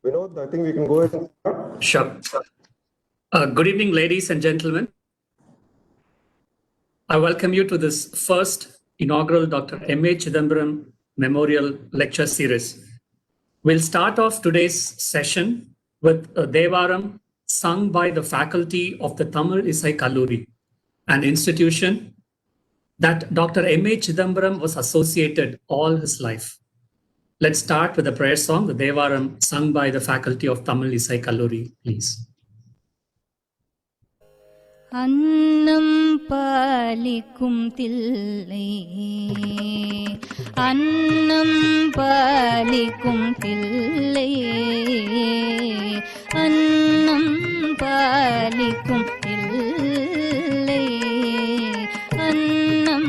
Vinod, I think we can go ahead and start. Sure. Good evening, ladies and gentlemen. I welcome you to this first inaugural Dr. M.A. Chidambaram Memorial Lecture Series. We'll start off today's session with a Devaram sung by the faculty of the Tamil Isai Kalluri, an institution that Dr. M.A. Chidambaram was associated all his life. Let's start with a prayer song, the Devaram sung by the faculty of Tamil Isai Kalluri, please. Annam palikum thillai, annam palikum thillai, annam palikum thillai, annam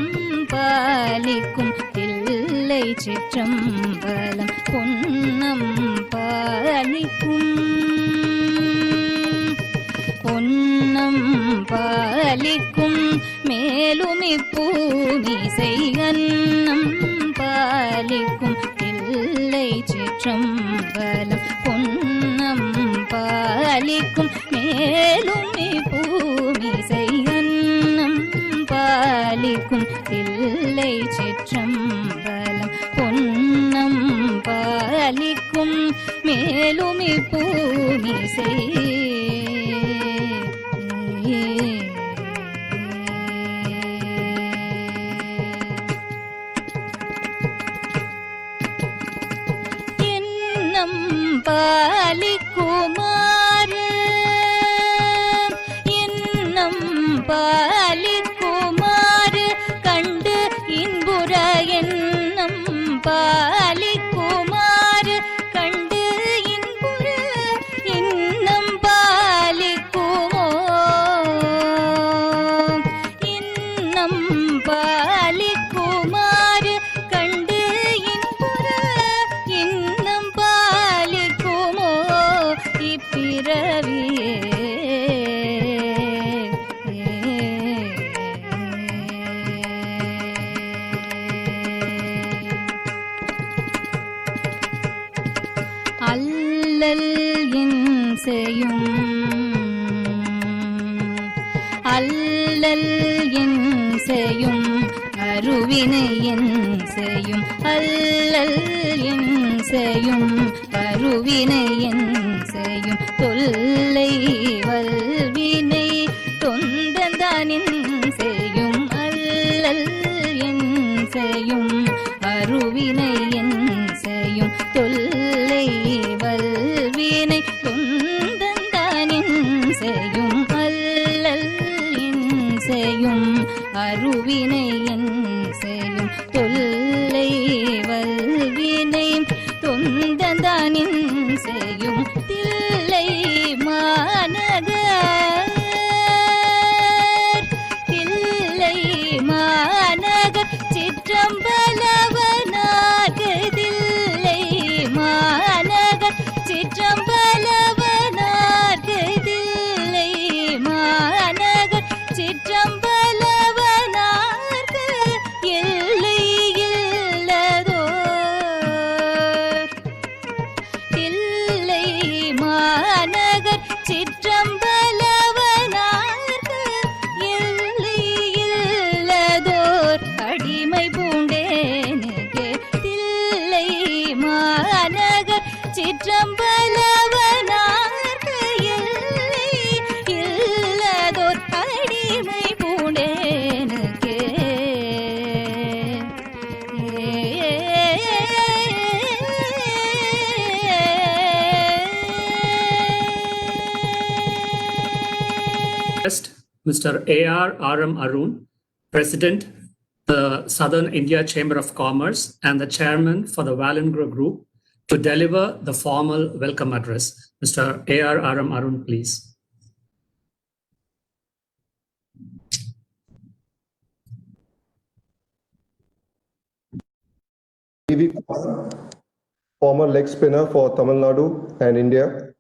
palikum thillai, Chidambaram ponnam palikum. பொன்னம் பாலிக்கும் மேலுமிப்பூமிசை அன்னம் பாலிக்கும் இல்லை சிற்றம்பலம் பொன்னம் பாலிக்கும் மேலுமிப்பூமிசை அன்னம் பாலிக்கும் இல்லை சிற்றம்பலம் பொன்னம் பாலிக்கும் மேலுமிப்பூமிசை பாலிக்குமாறு இன்னம் பாலிக்குமாறு கண்டு இன்புற எண்ணம் பாலிக்குமாறு கண்டு இன்புற இன்னம் பாலிக்குமோ இன்னம் பாலிக்குமாறு கண்டு இன்புற இன்னம் பாலிக்குமோ இப்பிறவியே அல்லல் என் செய்யும் அல்லல் என் செய்யும் அருவினை என் செய்யும் அல்லல் என் செய்யும் அருவினை என் செய்யும் தொல்லை வல்வினை தொந்தந்தானின் செய்யும் அல்லல் என் செய்யும் அருவினை என் செய்யும் தொல்லை வல்வினை தொந்தந்தானின் செய்யும் அல்லல் என் செய்யும் அருவினை என் செய்யும் தொல்லை வல்வினை தொந்தந்தானின் செய்யும் தில்லை மாநகர் தில்லை மாநகர் சிற்றம்பலவனார்க்கு தில்லை மாநகர் சிற்றம்பலவனார்க்கு தில்லை மாநகர் சிற்றம்பலவனார்க்கு எல்லை இல்லதோர் தில்லை மாநகர் சிற்றம்பலவனார்க்கு எல்லை இல்லதோர் அடிமை பூண்டேனுக்கே தில்லை மாநகர் சிற்றம்பலவனார்க்கு எல்லை இல்லதோர் அடிமை பூண்டேனுக்கே Mr. A.R.R.M. Arun, President, the Southern India Chamber of Commerce and the Chairman for the Valengro Group, to deliver the formal welcome address. Mr. A.R.R.M. Arun, please. Vivi Kumar, former leg spinner for Tamil Nadu and India.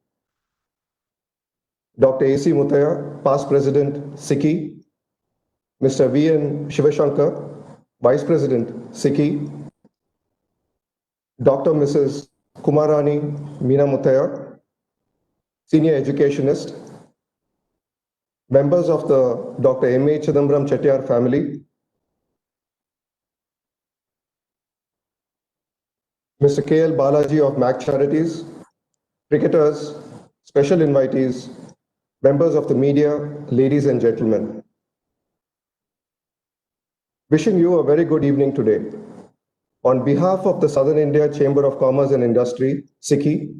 Dr. A.C. Muthaya, past President, SICI. Mr. V.N. Shivshankar, Vice President, SICI. Dr. Mrs. Kumarani Meenamutaya, Senior Educationist, members of the Dr. M.A. Chidambaram Chettiar family, Mr. K.L. Balaji of MAC Charities, cricketers, special invitees, members of the media, ladies and gentlemen. Wishing you a very good evening today. On behalf of the Southern India Chamber of Commerce and Industry, SICI,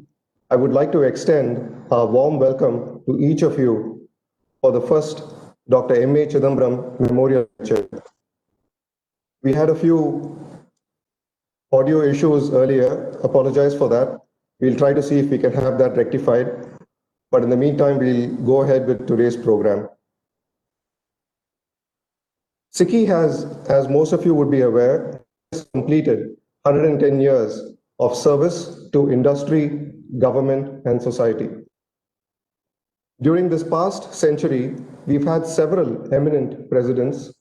I would like to extend a warm welcome to each of you for the first Dr. M.A. Chidambaram Memorial Lecture. We had a few audio issues earlier. Apologize for that. We'll try to see if we can have that rectified. But in the meantime, we'll go ahead with today's program. SICI has, as most of you would be aware, completed 110 years of service to industry, government, and society. During this past century, we've had several eminent presidents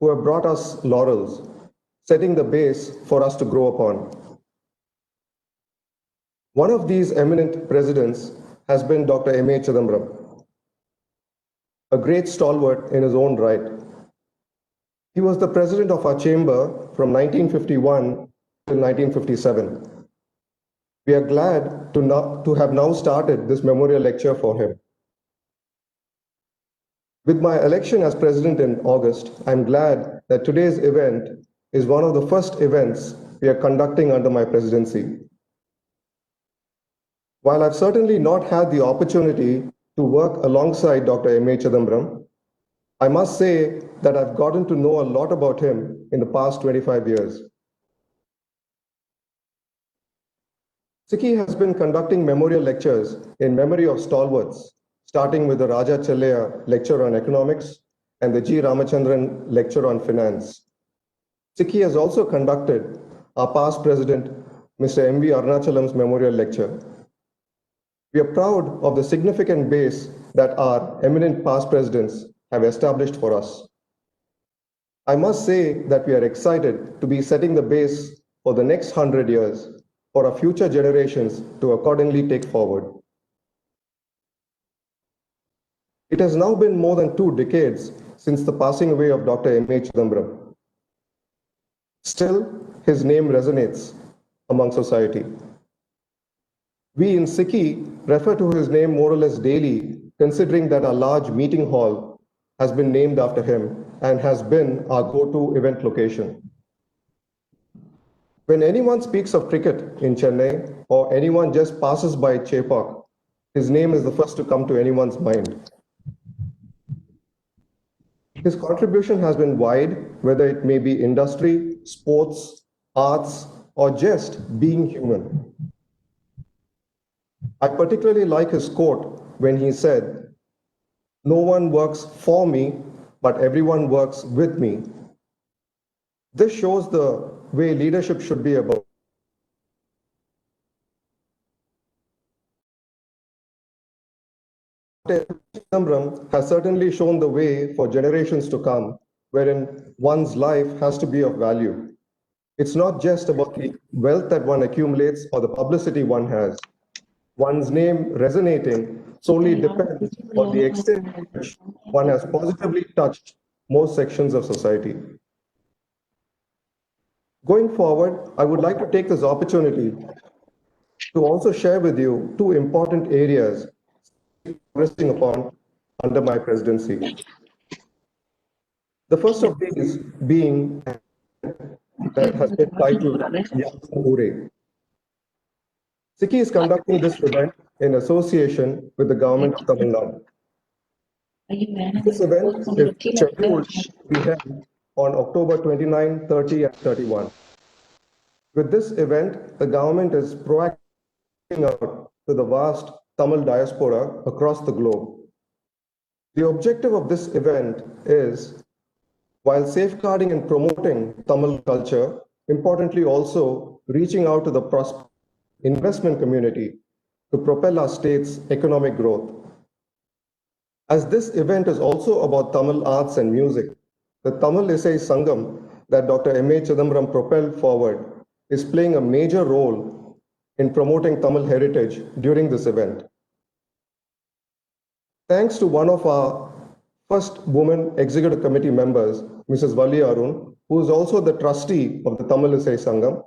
who have brought us laurels, setting the base for us to grow upon. One of these eminent presidents has been Dr. M.A. Chidambaram, a great stalwart in his own right. He was the president of our chamber from 1951 till 1957. We are glad to have now started this memorial lecture for him. With my election as president in August, I'm glad that today's event is one of the first events we are conducting under my presidency. While I've certainly not had the opportunity to work alongside Dr. M.A. Chidambaram, I must say that I've gotten to know a lot about him in the past 25 years. SICI has been conducting memorial lectures in memory of stalwarts, starting with the Raja Chelleya lecture on economics and the G. Ramachandran lecture on finance. SICI has also conducted our past president, Mr. M.V. Arunachalam's memorial lecture. We are proud of the significant base that our eminent past presidents have established for us. I must say that we are excited to be setting the base for the next 100 years for our future generations to accordingly take forward. It has now been more than 2 decades since the passing away of Dr. M.A. Chidambaram. Still, his name resonates among society. We in SICI refer to his name more or less daily, considering that our large meeting hall has been named after him and has been our go-to event location. When anyone speaks of cricket in Chennai or anyone just passes by Chepauk, his name is the first to come to anyone's mind. His contribution has been wide, whether it may be industry, sports, arts, or just being human. I particularly like his quote when he said, "No one works for me, but everyone works with me." This shows the way leadership should be about. Chidambaram has certainly shown the way for generations to come, wherein one's life has to be of value. It's not just about the wealth that one accumulates or the publicity one has. One's name resonating solely depends on the extent to which one has positively touched most sections of society. Going forward, I would like to take this opportunity to also share with you 2 important areas progressing upon under my presidency. The first of these being that has been titled Ure. SICI is conducting this event in association with the government of Tamil Nadu. This event is scheduled to be held on October 29, 30, and 31. With this event, the government is proactively out to the vast Tamil diaspora across the globe. The objective of this event is, while safeguarding and promoting Tamil culture, importantly also reaching out to the investment community to propel our state's economic growth. As this event is also about Tamil arts and music, the Tamil Isai Sangam that Dr. M.A. Chidambaram propelled forward is playing a major role in promoting Tamil heritage during this event. Thanks to one of our first woman executive committee members, Mrs. Valli Arun, who is also the trustee of the Tamil Isai Sangam,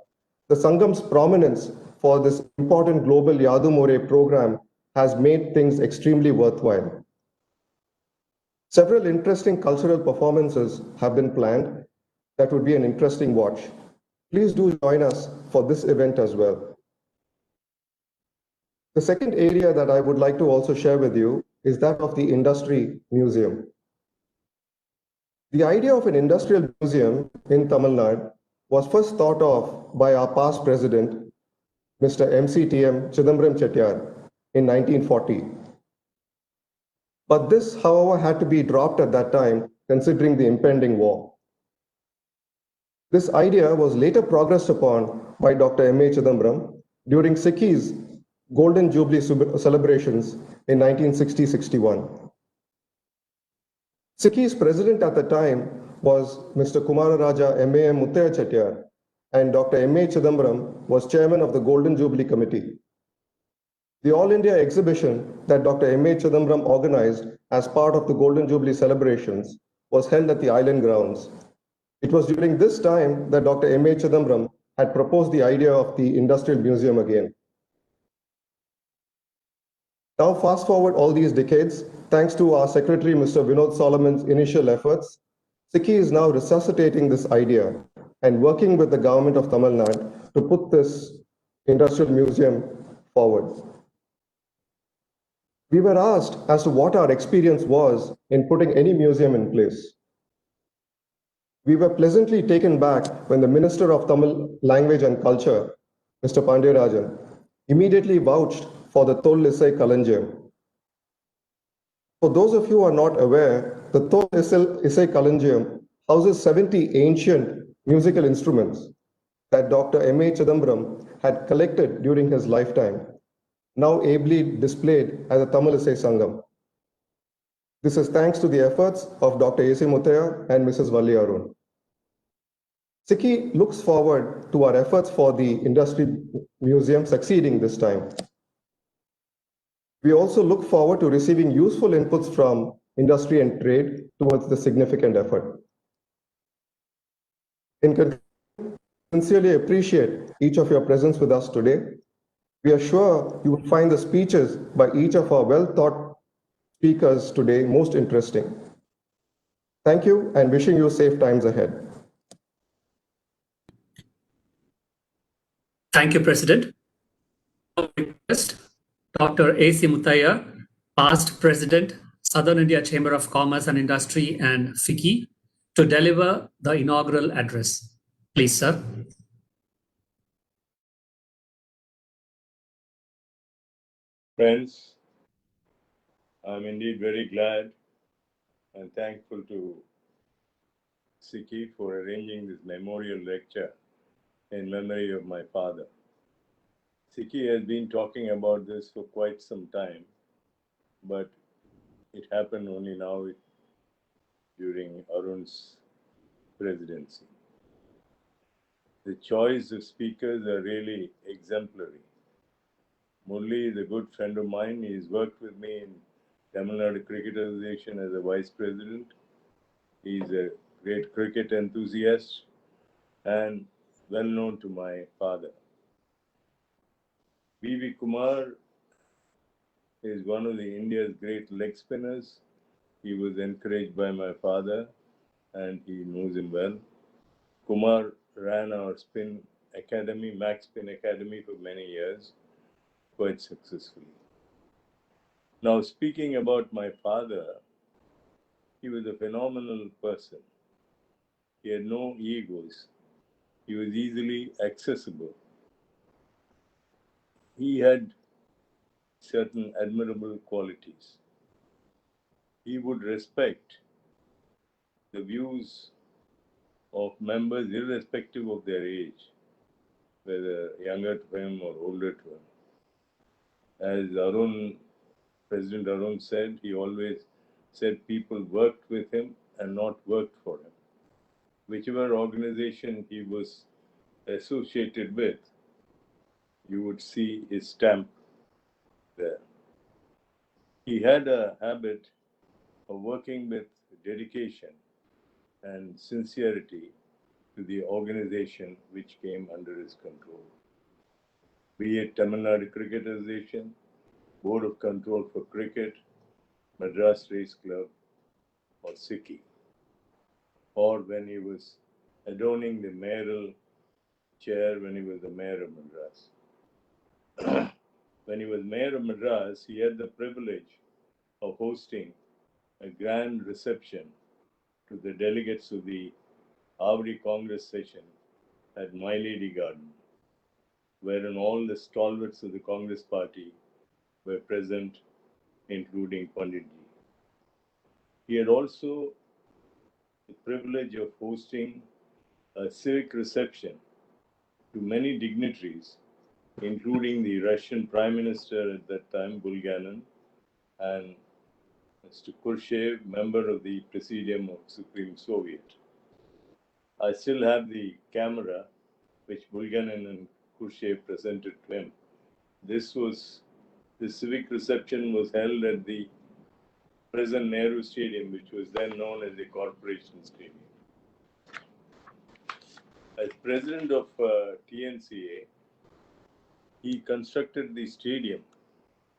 the Sangam's prominence for this important global Yadu More program has made things extremely worthwhile. Several interesting cultural performances have been planned that would be an interesting watch. Please do join us for this event as well. The second area that I would like to also share with you is that of the industry museum. The idea of an industrial museum in Tamil Nadu was first thought of by our past president, Mr. MCTM Chidambaram Chettiar in 1940. But this, however, had to be dropped at that time considering the impending war. This idea was later progressed upon by Dr. M.A. Chidambaram during SICKI's Golden Jubilee celebrations in 1960-61. SICKI's president at the time was Mr. Kumararaja M.A.M. Muttaya Chettiar, and Dr. M.A. Chidambaram was chairman of the Golden Jubilee Committee. The All India exhibition that Dr. M.A. Chidambaram organized as part of the Golden Jubilee celebrations was held at the island grounds. It was during this time that Dr. M.A. Chidambaram had proposed the idea of the Industrial Museum again. Now, fast forward all these decades, thanks to our secretary, Mr. Vinod Solomon's initial efforts, SICKI is now resuscitating this idea and working with the government of Tamil Nadu to put this industrial museum forward. We were asked as to what our experience was in putting any museum in place. We were pleasantly taken back when the Minister of Tamil Language and Culture, Mr. Pandeyarajan, immediately vouched for the Thol Isai Kalanjam. For those of you who are not aware, the Thol Isai Kalanjam houses 70 ancient musical instruments that Dr. M.A. Chidambaram had collected during his lifetime, now ably displayed at the Tamil Isai Sangam. This is thanks to the efforts of Dr. A.C. Muttaya and Mrs. Valli Arun. SICKI looks forward to our efforts for the Industry Museum succeeding this time. We also look forward to receiving useful inputs from industry and trade towards the significant effort. In conclusion, I sincerely appreciate each of your presence with us today. We are sure you will find the speeches by each of our well-thought speakers today most interesting. Thank you and wishing you safe times ahead. Thank you, President. I request Dr. A.C. Muttaya, past President, Southern India Chamber of Commerce and Industry and FICCI, to deliver the inaugural address. Please, sir. Friends, I'm indeed very glad and thankful to SICKI for arranging this memorial lecture in memory of my father. SICKI has been talking about this for quite some time, but it happened only now during Arun's presidency. The choice of speakers are really exemplary. Murli is a good friend of mine. He's worked with me in Tamil Nadu Cricket Association as a vice president. He's a great cricket enthusiast and well known to my father. Vivi Kumar is one of the India's great leg spinners. He was encouraged by my father and he knows him well. Kumar ran our spin academy, Max Spin Academy, for many years, quite successfully. Now, speaking about my father, he was a phenomenal person. He had no egos. He was easily accessible. He had certain admirable qualities. He would respect the views of members irrespective of their age, whether younger to him or older to him. As President Arun said, he always said people worked with him and not worked for him. Whichever organization he was associated with, you would see his stamp there. He had a habit of working with dedication and sincerity to the organization which came under his control. Be it Tamil Nadu Cricket Association, Board of Control for Cricket, Madras Race Club, or SICKI, or when he was adorning the mayoral chair when he was the mayor of Madras. When he was mayor of Madras, he had the privilege of hosting a grand reception to the delegates of the Avdi Congress session at My Lady Garden, wherein all the stalwarts of the Congress party were present, including Panditji. He had also the privilege of hosting a civic reception to many dignitaries, including the Russian Prime Minister at that time, Bulganin, and Mr. Khrushchev, member of the Presidium of Supreme Soviet. I still have the camera which Bulganin and Khrushchev presented to him. The civic reception was held at the present Nehru Stadium, which was then known as the Corporation Stadium. As president of TNCA, he constructed the stadium,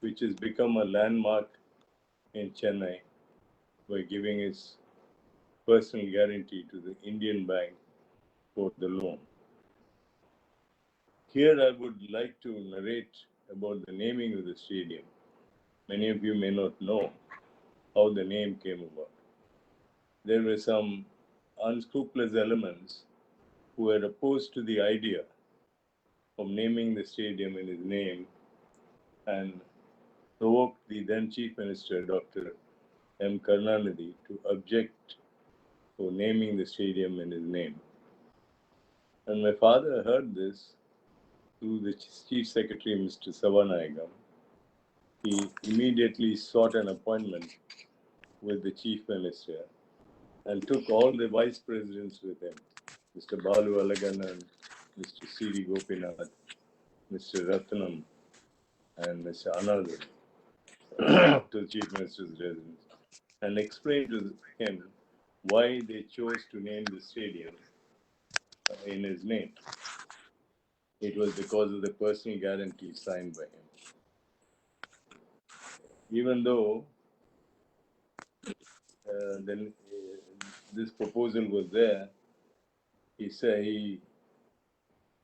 which has become a landmark in Chennai by giving his personal guarantee to the Indian Bank for the loan. Here I would like to narrate about the naming of the stadium. Many of you may not know how the name came about. There were some unscrupulous elements who were opposed to the idea of naming the stadium in his name and provoked the then Chief Minister, Dr. M. Karunanidhi, to object for naming the stadium in his name. And my father heard this through the Chief Secretary, Mr. Savanayagam. He immediately sought an appointment with the Chief Minister and took all the vice presidents with him, Mr. Balu Alaganan, Mr. C.D. Gopinath, Mr. Ratnam, and Mr. Anand to the Chief Minister's residence, and explained to him why they chose to name the stadium in his name. It was because of the personal guarantee signed by him. Even though this proposal was there, he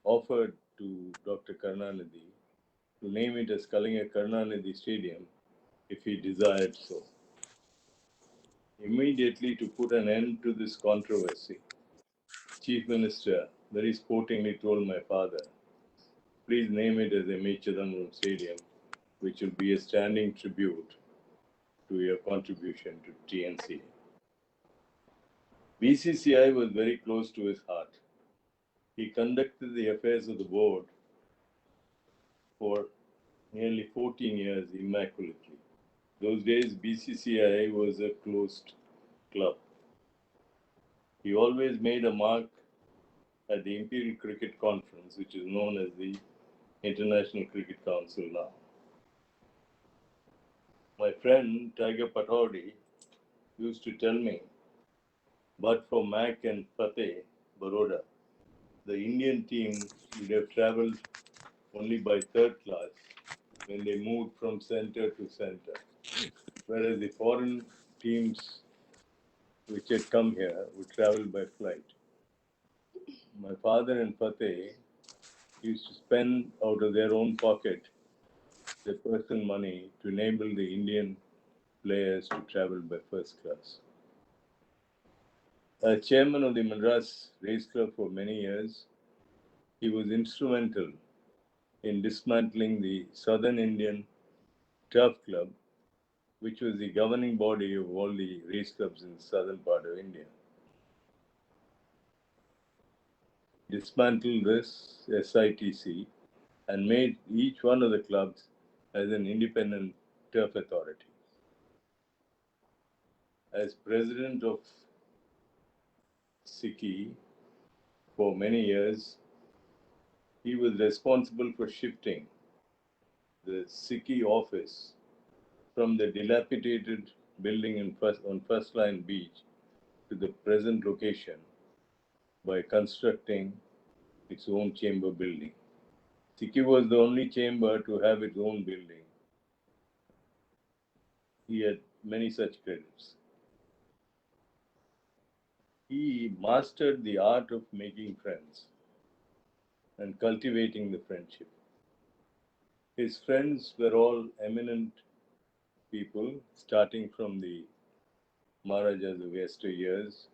offered to Dr. Karunanidhi to name it as Kalinga Karunanidhi Stadium if he desired so. Immediately, to put an end to this controversy, Chief Minister very sportingly told my father, please name it as M.A. Chidambaram Stadium, which will be a standing tribute to your contribution to TNCA. BCCI was very close to his heart. He conducted the affairs of the board for nearly 14 years immaculately. Those days, BCCI was a closed club. He always made a mark at the Imperial Cricket Conference, which is known as the International Cricket Council now. My friend Tiger Patowdy used to tell me, but for Mac and Fateh, Baroda, the Indian team would have traveled only by third class when they moved from center to center, whereas the foreign teams which had come here would travel by flight. My father and Fateh used to spend out of their own pocket their personal money to enable the Indian players to travel by first class. As chairman of the Madras Race Club for many years, he was instrumental in dismantling the Southern Indian Turf Club, which was the governing body of all the race clubs in the southern part of India. Dismantled this SITC and made each one of the clubs as an independent turf authority. As president of SICKI for many years, He was responsible for shifting the Sikhi office from the dilapidated building on First Line Beach to the present location by constructing its own chamber building. Sikhi was the only chamber to have its own building. He had many such credits. He mastered the art of making friends and cultivating the friendship. His friends were all eminent people, starting from the Maharajas of yesteryears.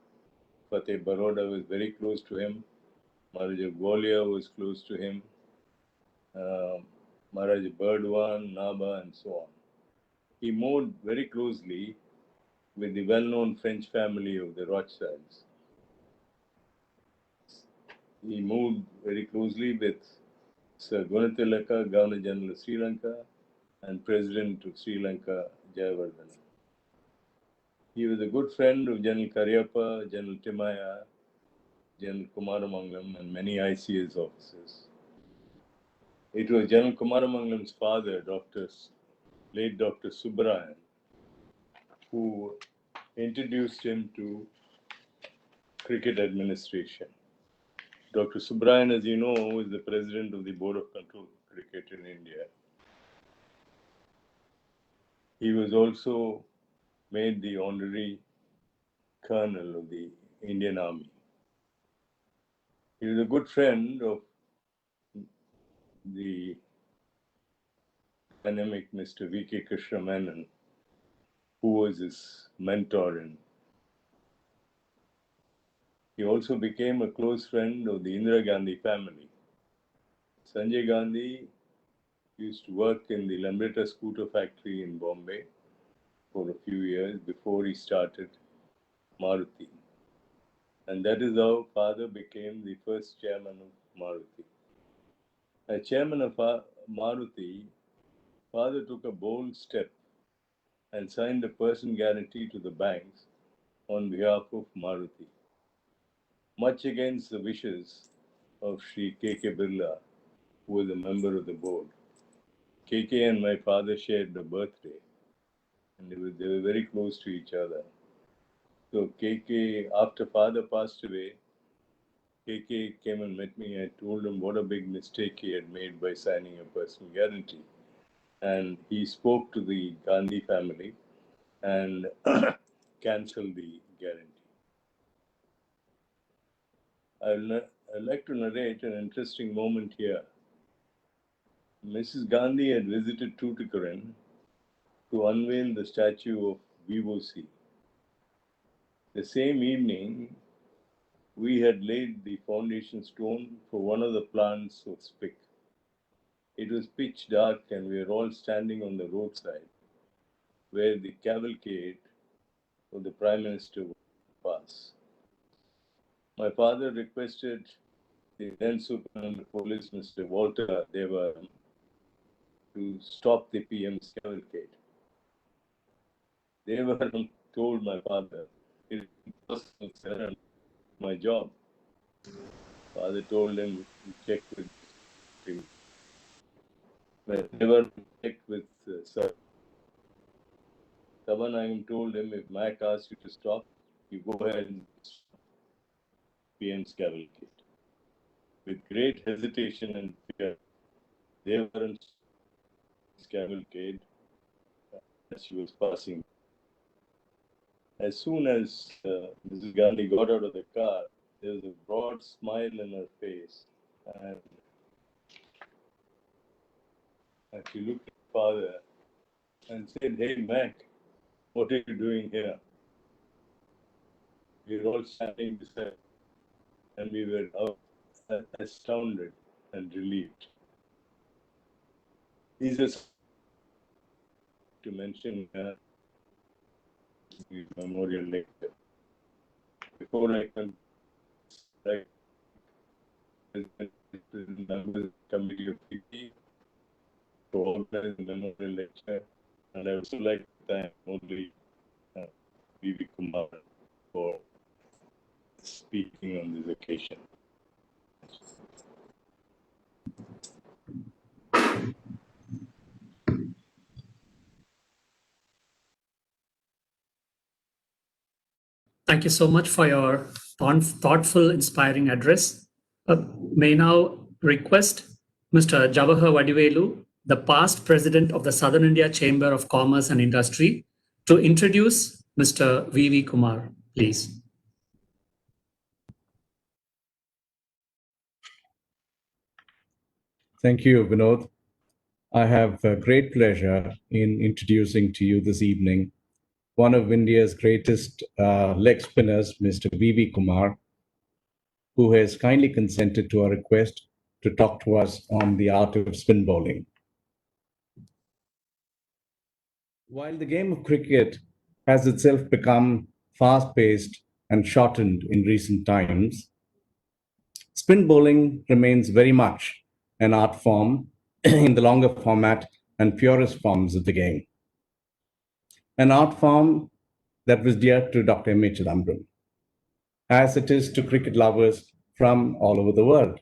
Fateh Baroda was very close to him. Maharaja Gwalior was close to him. Maharaja Burdwan, Naba, and so on. He moved very closely with the well-known French family of the Rothschilds. He moved very closely with Sir Gunatilaka, Governor General of Sri Lanka, and President of Sri Lanka, Jayawardena. He was a good friend of General Karyappa, General Timaya, General Kumaramangalam, and many ICS officers. It was General Kumaramangalam's father, late Dr. Subbarayan, who introduced him to cricket administration. Dr. Subbarayan, as you know, is the president of the Board of Control of Cricket in India. He was also made the honorary colonel of the Indian Army. He was a good friend of the dynamic Mr. V.K. Krishna Menon, who was his mentor. And he also became a close friend of the Indira Gandhi family. Sanjay Gandhi used to work in the Lambretta scooter factory in Bombay for a few years before he started Maruti. And that is how father became the first chairman of Maruti. As chairman of Maruti, father took a bold step and signed a personal guarantee to the banks on behalf of Maruti, much against the wishes of Sri K.K. Birla, who was a member of the board. K.K. and my father shared a birthday, and they were very close to each other. So KK, after father passed away, KK came and met me. I told him what a big mistake he had made by signing a personal guarantee. And he spoke to the Gandhi family and cancelled the guarantee. I'd like to narrate an interesting moment here. Mrs. Gandhi had visited Tuticorin to unveil the statue of VOC. The same evening, we had laid the foundation stone for one of the plants of SPIC. It was pitch dark and we were all standing on the roadside where the cavalcade of the Prime Minister would pass. My father requested the then Superintendent of Police, Mr. Walter Devaram, to stop the PM's cavalcade. Devaram told my father, it is impossible, sir, my job. Father told him to check with him. But never checked with Sir. Tabanagam told him, if Mac asks you to stop, you go ahead and stop PM's cavalcade. With great hesitation and fear, Devaram's cavalcade as she was passing. As soon as Mrs. Gandhi got out of the car, there was a broad smile in her face. And she looked at father and said, "Hey, Mac, what are you doing here?" We were all standing beside, and we were astounded and relieved. He's just to mention the memorial lecture. Before I can, like, the members committee of PP to organize the memorial lecture, and I would also like to thank only Vivi Kumar for speaking on this occasion. Thank you so much for your thoughtful, inspiring address. May now request Mr. Jawahar Vadivelu, the past president of the Southern India Chamber of Commerce and Industry, to introduce Mr. Vivi Kumar, please. Thank you, Vinod. I have great pleasure in introducing to you this evening one of India's greatest leg spinners, Mr. Vivi Kumar, who has kindly consented to our request to talk to us on the art of spin bowling. While the game of cricket has itself become fast-paced and shortened in recent times, spin bowling remains very much an art form in the longer format and purest forms of the game. An art form that was dear to Dr. M.A. Chidambaram, as it is to cricket lovers from all over the world.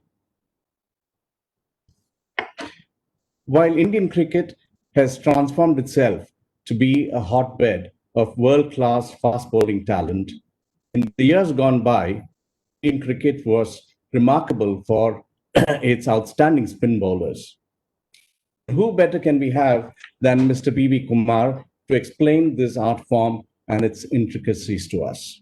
While Indian cricket has transformed itself to be a hotbed of world-class fast bowling talent, in the years gone by, Indian cricket was remarkable for its outstanding spin bowlers. Who better can we have than Mr. Vivi Kumar to explain this art form and its intricacies to us?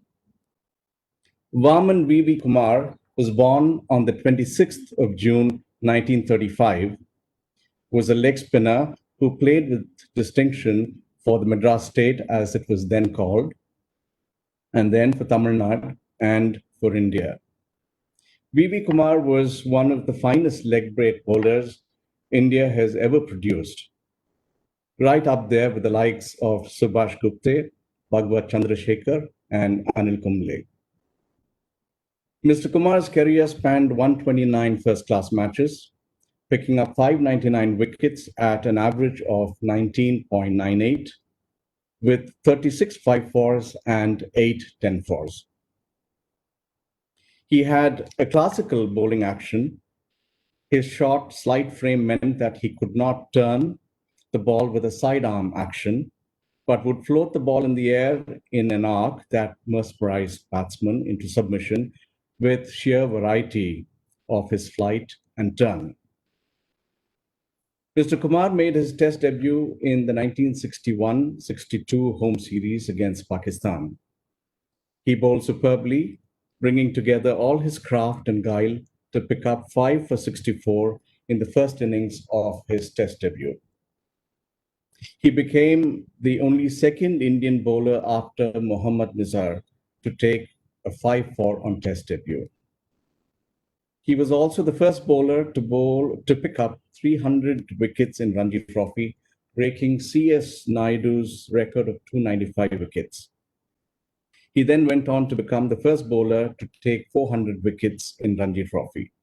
Vaman Vivi Kumar was born on the 26th of June, 1935, was a leg spinner who played with distinction for the Madras state, as it was then called, and then for Tamil Nadu and for India. Vivi Kumar was one of the finest leg break bowlers India has ever produced, right up there with the likes of Subhash Gupte, Bhagwat Chandrasekhar, and Anil Kumble. Mr. Kumar's career spanned 129 first-class matches, picking up 599 wickets at an average of 19.98, with 36 5-4s and 8 10-4s. He had a classical bowling action. His short, slight frame meant that he could not turn the ball with a sidearm action, but would float the ball in the air in an arc that mesmerized batsmen into submission with sheer variety of his flight and turn. Mr. Kumar made his test debut in the 1961-62 home series against Pakistan. He bowled superbly, bringing together all his craft and guile to pick up 5 for 64 in the first innings of his test debut. He became the only second Indian bowler after Mohammad Nizar to take a 5-4 on test debut. He was also the first bowler to pick up 300 wickets in Ranji Trophy, breaking C.S. Naidu's record of 295 wickets. He then went on to become the first bowler to take 400 wickets in Ranji Trophy.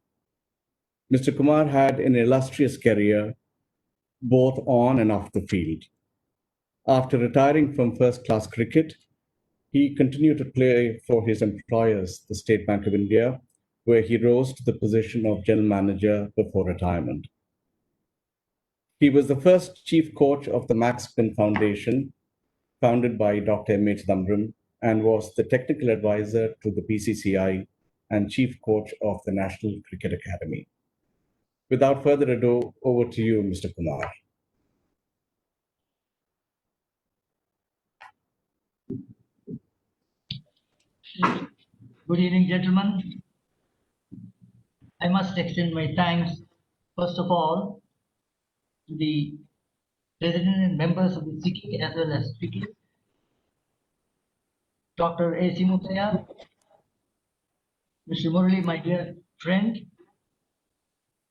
Mr. Kumar had an illustrious career both on and off the field. After retiring from first-class cricket, he continued to play for his employers, the State Bank of India, where he rose to the position of general manager before retirement. He was the first chief coach of the Max Spin Foundation, founded by Dr. M.A. Chidambaram, and was the technical advisor to the BCCI and chief coach of the National Cricket Academy. Without further ado, over to you, Mr. Kumar. Good evening, gentlemen. I must extend my thanks, first of all, to the President and members of the SICI as well as FICI, Dr. A.C. Mutaya, Mr. Murali, my dear friend,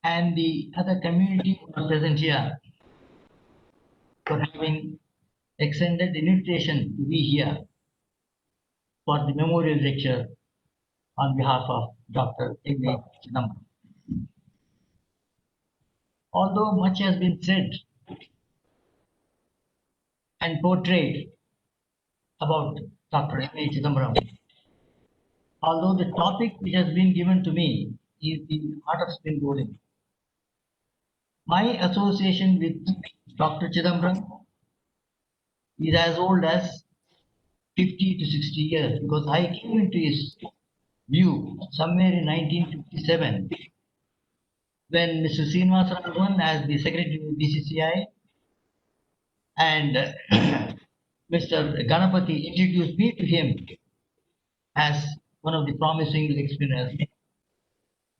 and the other community who are present here for having extended the invitation to be here for the memorial lecture on behalf of Dr. M.A. Chidambaram. Although much has been said and portrayed about Dr. M.A. Chidambaram, although the topic which has been given to me is the art of spin bowling, my association with Dr. Chidambaram is as old as 50 to 60 years, because I came into his view somewhere in 1957 when Mr. Srinivasa won as the secretary of BCCI, and Mr. Ganapati introduced me to him as one of the promising leg spinners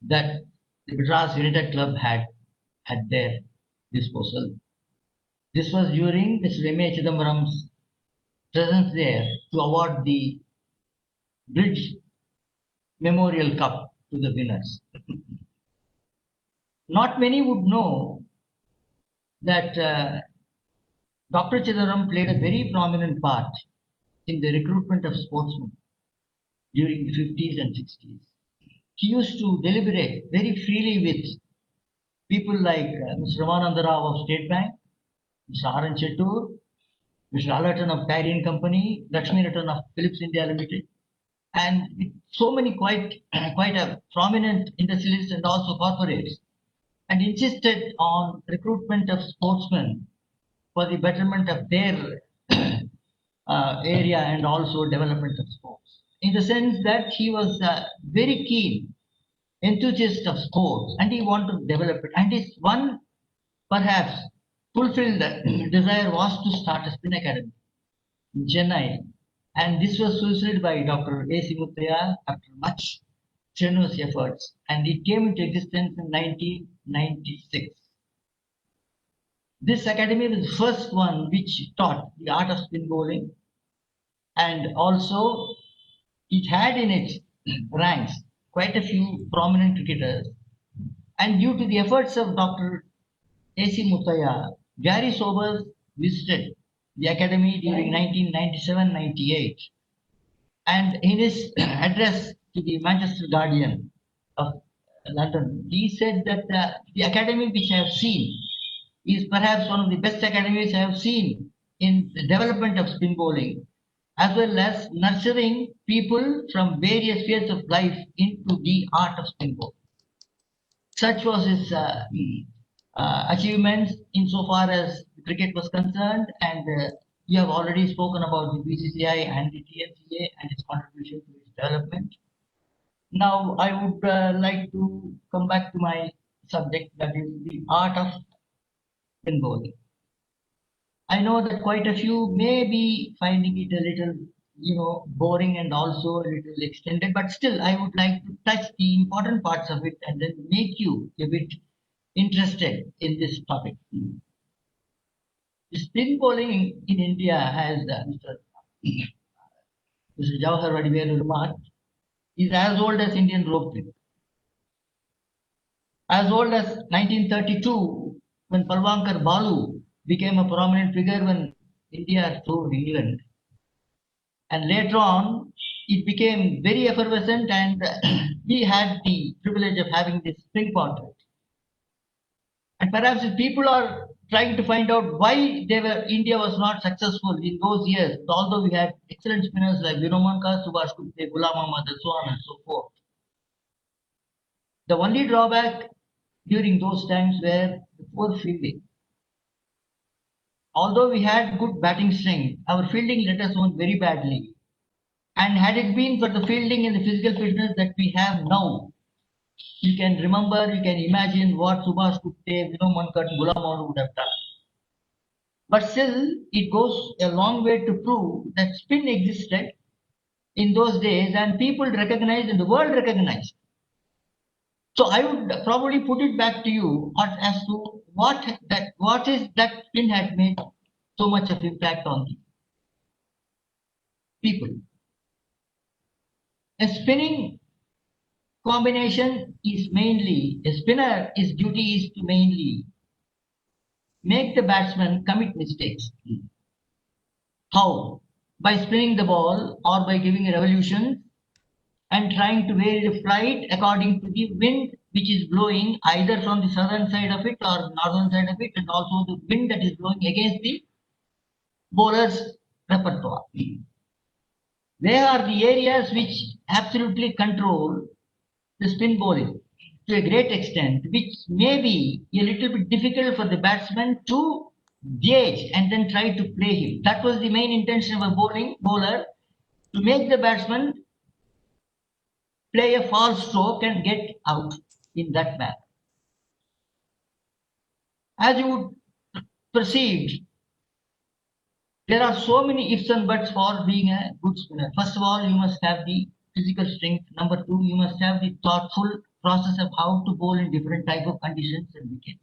that the Madras United Club had at their disposal. This was during Mr. M.A. Chidambaram's presence there to award the Bridge Memorial Cup to the winners. Not many would know that Dr. Chidambaram played a very prominent part in the recruitment of sportsmen during the 50s and 60s. He used to deliberate very freely with people like Mr. Ramananda Rao of State Bank, Mr. R.N. Chettur, Mr. Allerton of Tyrian Company, Lakshmi Ratan of Philips India Limited, and with so many quite a prominent industrialists and also corporates, and insisted on recruitment of sportsmen for the betterment of their area and also development of sports. In the sense that he was very keen enthusiast of sports and he wanted to develop it. And his one perhaps fulfilled desire was to start a spin academy in Chennai. And this was fulfilled by Dr. A.C. Muttaya after much strenuous efforts. And it came into existence in 1996. This academy was the first one which taught the art of spin bowling, and also it had in its ranks quite a few prominent cricketers. And due to the efforts of Dr. A.C. Muttaya, Gary Sobers visited the academy during 1997-98, and in his address to the Manchester Guardian of London, he said that the academy which I have seen is perhaps one of the best academies I have seen in the development of spin bowling, as well as nurturing people from various spheres of life into the art of spin bowling. Such was his achievements insofar as cricket was concerned, and you have already spoken about the BCCI and the TNCA and its contribution to its development. Now, I would like to come back to my subject, that is the art of spin bowling. I know that quite a few may be finding it a little, boring and also a little extended, but still I would like to touch the important parts of it and then make you a bit interested in this topic. The spin bowling in India, has Mr. Jawahar Vadivelu remarked, is as old as Indian rope trick. As old as 1932, when Palwankar Balu became a prominent figure when India toured England. And later on, it became very effervescent, and we had the privilege of having this spin portrait. And perhaps if people are trying to find out why India was not successful in those years, although we had excellent spinners like Viromanka, Subhash Gupte, Ghulam Ahmad, and so on and so forth. The only drawback during those times were the poor fielding. Although we had good batting strength, our fielding let us down very badly. And had it been for the fielding and the physical fitness that we have now, you can remember, you can imagine what Subhash Gupte, Mankat, Ghulam Ahmad would have done. But still, it goes a long way to prove that spin existed in those days and people recognized and the world recognized. So I would probably put it back to you as to what is that spin had made so much of impact on the people. A spinning combination is mainly, a spinner, his duty is to mainly make the batsman commit mistakes. How? By spinning the ball or by giving a revolution and trying to vary the flight according to the wind which is blowing either from the southern side of it or northern side of it, and also the wind that is blowing against the bowler's repertoire. They are the areas which absolutely control the spin bowling to a great extent, which may be a little bit difficult for the batsman to gauge and then try to play him. That was the main intention of a bowler, to make the batsman play a false stroke and get out in that manner. As you would perceive, there are so many ifs and buts for being a good spinner. First of all, you must have the physical strength. Number two, you must have the thoughtful process of how to bowl in different type of conditions and wickets.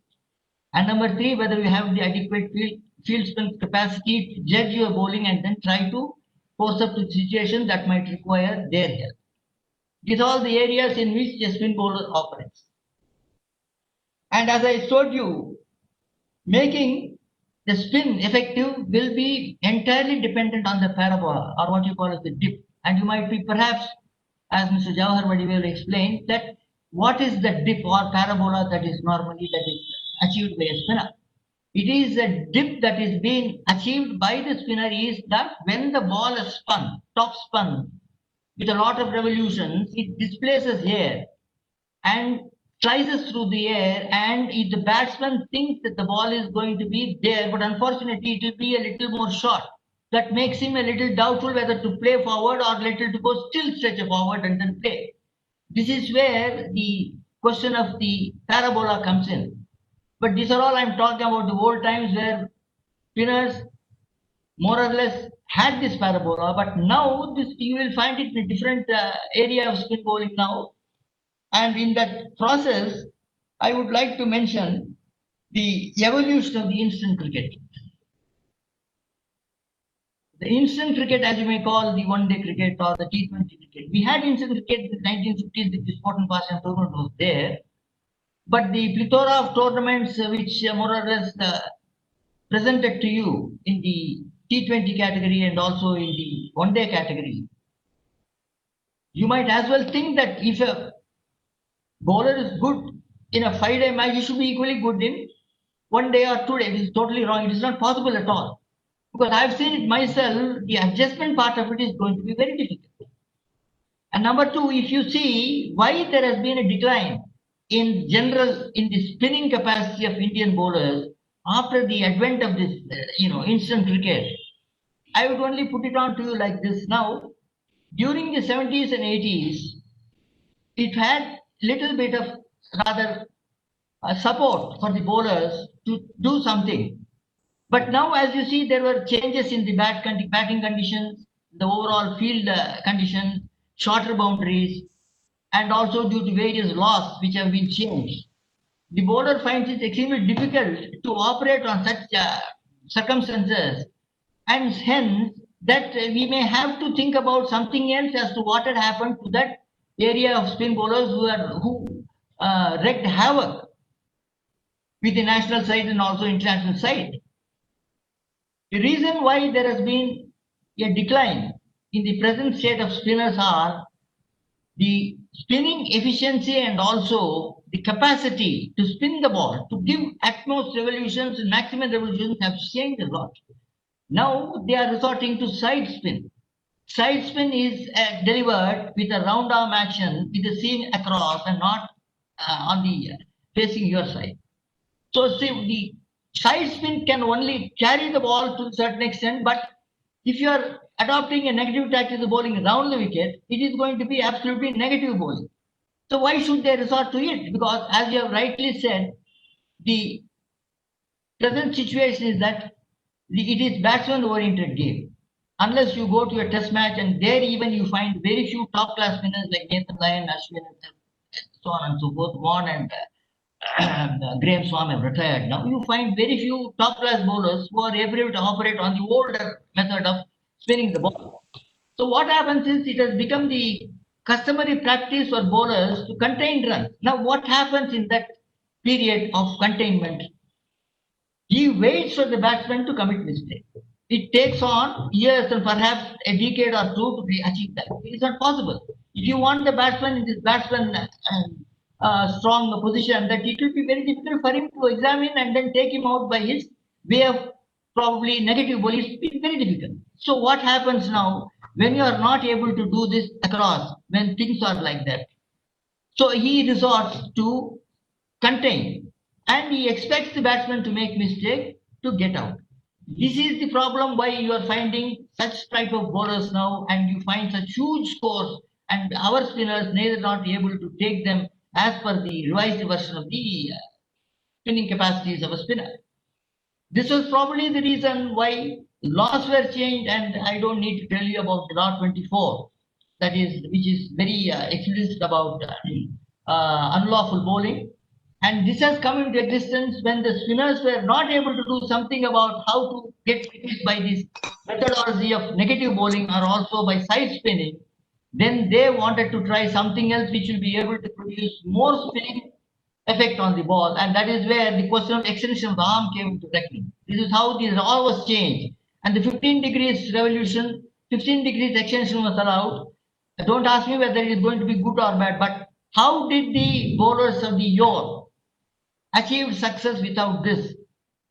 And number three, whether you have the adequate field strength capacity to judge your bowling and then try to force up to situations that might require their help. These are all the areas in which a spin bowler operates. And as I told you, making the spin effective will be entirely dependent on the parabola, or what you call as the dip. And you might be perhaps, as Mr. Jawahar Vadivel explained, that what is the dip or parabola that is normally achieved by a spinner? It is a dip that is being achieved by the spinner is that when the ball is spun, top spun, with a lot of revolutions, it displaces air and slices through the air, and if the batsman thinks that the ball is going to be there, but unfortunately it will be a little more short. That makes him a little doubtful whether to play forward or little to go still stretch forward and then play. This is where the question of the parabola comes in. But these are all I'm talking about the old times where spinners more or less had this parabola, but now this you will find it in a different area of spin bowling now. And in that process, I would like to mention the evolution of the instant cricket. The instant cricket, as you may call the one-day cricket or the T20 cricket. We had instant cricket in the 1950s, the sport and pastime tournament was there. But the plethora of tournaments which more or less presented to you in the T20 category and also in the one-day category, you might as well think that if a bowler is good in a 5-day match, he should be equally good in 1 day or 2 days. It is totally wrong. It is not possible at all. Because I've seen it myself, the adjustment part of it is going to be very difficult. And number two, if you see why there has been a decline in general in the spinning capacity of Indian bowlers after the advent of this, instant cricket, I would only put it on to you like this now. During the 70s and 80s, it had little bit of rather support for the bowlers to do something. But now, as you see, there were changes in the batting conditions, the overall field conditions, shorter boundaries, and also due to various laws which have been changed. The bowler finds it extremely difficult to operate on such circumstances, and hence that we may have to think about something else as to what had happened to that area of spin bowlers who wreaked havoc with the national side and also international side. The reason why there has been a decline in the present state of spinners are the spinning efficiency and also the capacity to spin the ball, to give utmost revolutions and maximum revolutions have changed a lot. Now they are resorting to side spin. Side spin is delivered with a round arm action with the seam across and not on the facing your side. So see, the side spin can only carry the ball to a certain extent, but if you are adopting a negative tactic of bowling around the wicket, it is going to be absolutely negative bowling. So why should they resort to it? Because as you have rightly said, the present situation is that it is batsman-oriented game. Unless you go to a test match and there even you find very few top-class spinners like Nathan Lyon, Ashwin, and so on and so forth, Vaughan and Graham Swam have retired. Now you find very few top-class bowlers who are able to operate on the older method of spinning the ball. So what happens is it has become the customary practice for bowlers to contain runs. Now what happens in that period of containment? He waits for the batsman to commit mistake. It takes on years and perhaps a decade or two to achieve that. It is not possible. If you want the batsman in this batsman strong position, that it will be very difficult for him to examine and then take him out by his way of probably negative bowling. It's very difficult. So what happens now when you are not able to do this across, when things are like that? So he resorts to contain, and he expects the batsman to make mistake to get out. This is the problem why you are finding such type of bowlers now, and you find such huge scores, and our spinners neither not able to take them as per the revised version of the spinning capacities of a spinner. This was probably the reason why laws were changed, and I don't need to tell you about the law 24, that is, which is very explicit about unlawful bowling. And this has come into existence when the spinners were not able to do something about how to get wickets by this methodology of negative bowling or also by side spinning. Then they wanted to try something else which will be able to produce more spinning effect on the ball, and that is where the question of extension of the arm came into reckoning. This is how the law was changed, and the 15 degrees revolution, 15 degrees extension was allowed. Don't ask me whether it is going to be good or bad, but how did the bowlers of the yore achieve success without this?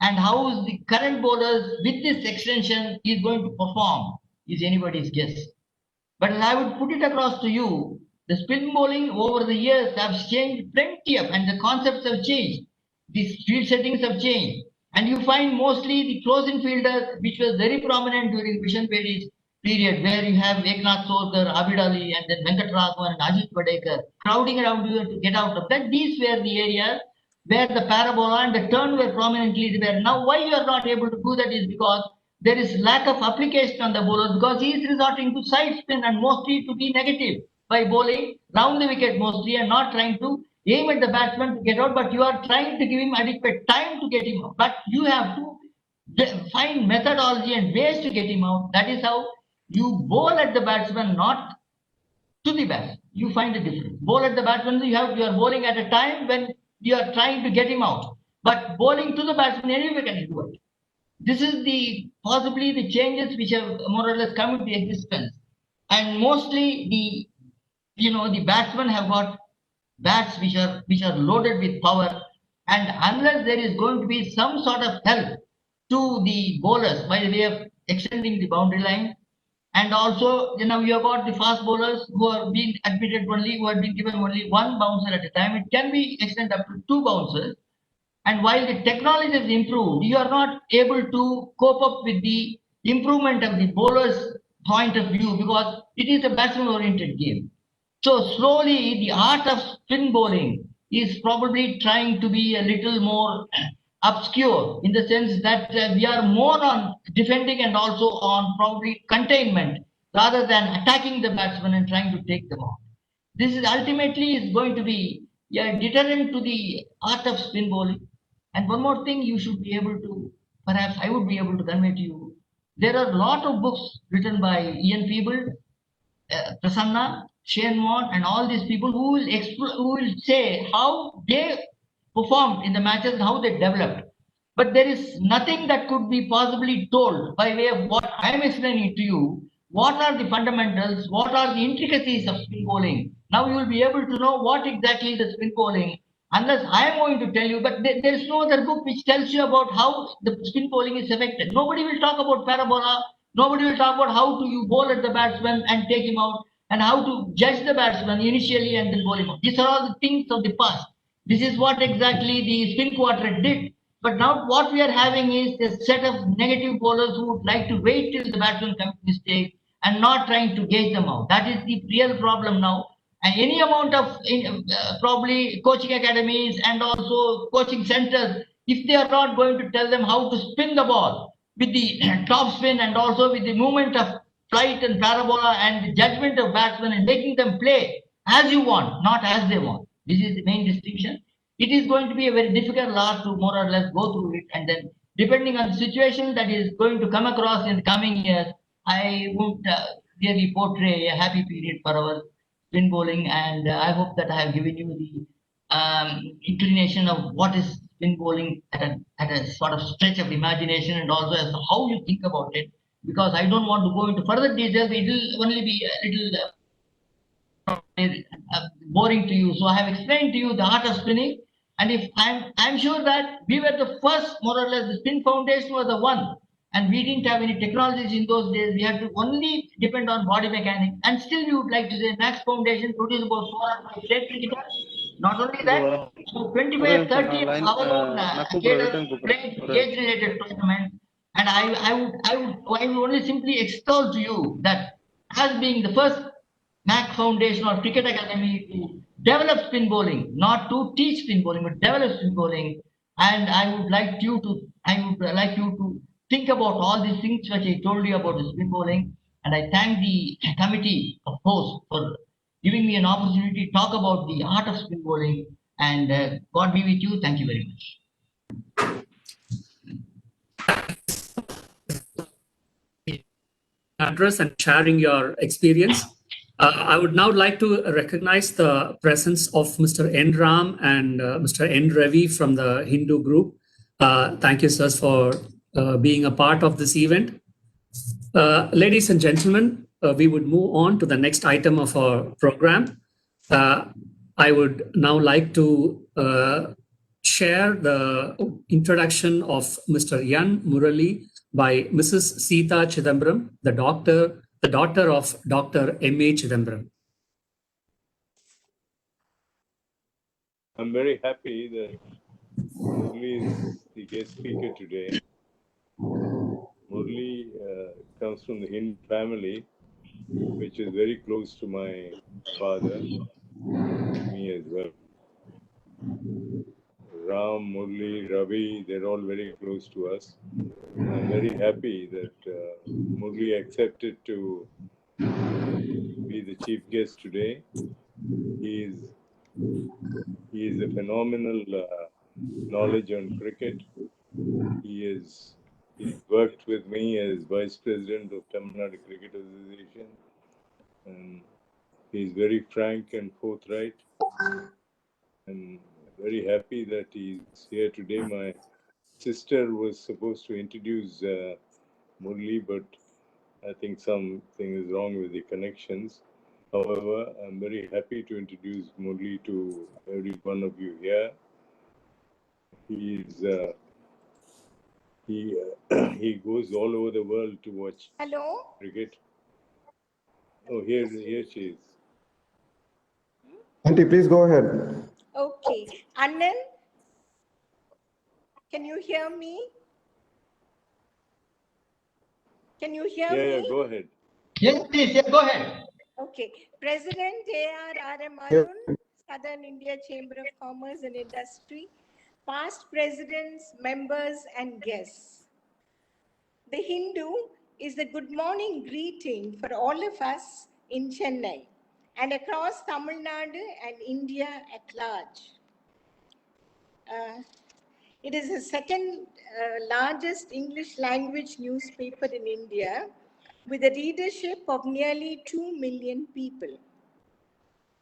And how is the current bowlers with this extension is going to perform is anybody's guess. But as I would put it across to you, the spin bowling over the years have changed plenty of, and the concepts have changed. The field settings have changed. And you find mostly the close-in fielders, which was very prominent during Vishen Bedi's period, where you have Eknath Sorkar, Abid Ali, and then Venkatraghavan and Ajit Vadekar crowding around you to get out of that. These were the areas where the parabola and the turn were prominently there. Now, why you are not able to do that is because there is lack of application on the bowler, because he is resorting to side spin and mostly to be negative by bowling round the wicket mostly and not trying to aim at the batsman to get out, but you are trying to give him adequate time to get him out. But you have to find methodology and ways to get him out. That is how you bowl at the batsman, not to the batsman. You find a difference. Bowl at the batsman, you are bowling at a time when you are trying to get him out. But bowling to the batsman, anyway can do it. This is the possibly the changes which have more or less come into existence. And mostly the batsmen have got bats which are loaded with power, and unless there is going to be some sort of help to the bowlers by the way of extending the boundary line, and also you have got the fast bowlers who are being admitted only, who are being given only one bouncer at a time. It can be extended up to two bouncers. And while the technology has improved, you are not able to cope up with the improvement of the bowler's point of view, because it is a batsman oriented game. So slowly the art of spin bowling is probably trying to be a little more obscure, in the sense that we are more on defending and also on probably containment rather than attacking the batsman and trying to take them out. This is ultimately is going to be a deterrent to the art of spin bowling. And one more thing you should be able to, perhaps I would be able to convey to you. There are a lot of books written by Ian Peeble, Prasanna, Shane Warne, and all these people who will say how they performed in the matches, how they developed. But there is nothing that could be possibly told by way of what I am explaining to you. What are the fundamentals? What are the intricacies of spin bowling? Now you will be able to know what exactly is the spin bowling, unless I am going to tell you. But there is no other book which tells you about how the spin bowling is affected. Nobody will talk about parabola. Nobody will talk about how to you bowl at the batsman and take him out, and how to judge the batsman initially and then bowl him out. These are all the things of the past. This is what exactly the spin quartet did. But now what we are having is a set of negative bowlers who would like to wait till the batsman commits mistake and not trying to gauge them out. That is the real problem now. And any amount of probably coaching academies and also coaching centers, if they are not going to tell them how to spin the ball with the top spin and also with the movement of flight and parabola and the judgment of batsmen and making them play as you want, not as they want. This is the main distinction. It is going to be a very difficult art to more or less go through it, and then depending on the situation that is going to come across in the coming years, I won't really portray a happy period for our spin bowling, and I hope that I have given you the inclination of what is spin bowling at a sort of stretch of imagination, and also as to how you think about it, because I don't want to go into further details. It will only be a little boring to you. So I have explained to you the art of spinning, and if I'm sure that we were the first, more or less, the spin foundation was the one, and we didn't have any technologies in those days. We had to only depend on body mechanics, and still we would like to say Max Foundation produced about 4 or 5 great cricketers. Not only that, so 25 or 30 of our own age related tournaments And I would only simply extol to you that as being the first MAC Foundation or Cricket Academy to develop spin bowling, not to teach spin bowling, but develop spin bowling. And I would like you to think about all these things which I told you about the spin bowling. And I thank the committee of hosts for giving me an opportunity to talk about the art of spin bowling. And God be with you. Thank you very much. Address and sharing your experience. I would now like to recognize the presence of Mr. N. Ram and Mr. N. Ravi from the Hindu group. Thank you, sirs, for being a part of this event. Ladies and gentlemen, we would move on to the next item of our program. I would now like to share the introduction of Mr. Yan Murali by Mrs. Sita Chidambaram, the daughter of Dr. M.A. Chidambaram. I'm very happy that Murli is the guest speaker today. Murli comes from the Hindu family, which is very close to my father and me as well. Ram, Murli, Ravi, they're all very close to us. I'm very happy that Murli accepted to be the chief guest today. He is a phenomenal knowledge on cricket. He's worked with me as vice president of Tamil Nadu Cricket Association, and he's very frank and forthright. I'm very happy that he's here today. My sister was supposed to introduce Murli, but I think something is wrong with the connections. However, I'm very happy to introduce Murli to every one of you here. He goes all over the world to watch cricket. Oh, here she is. Auntie, please go ahead. Okay. Annan, can you hear me? Can you hear me? Yeah, go ahead. Yes, please. Yeah, go ahead. Okay. President A.R.R.M. Yes. Arun, Southern India Chamber of Commerce and Industry, past presidents, members, and guests. The Hindu is the good morning greeting for all of us in Chennai and across Tamil Nadu and India at large. It is the second largest English language newspaper in India with a readership of nearly 2 million people.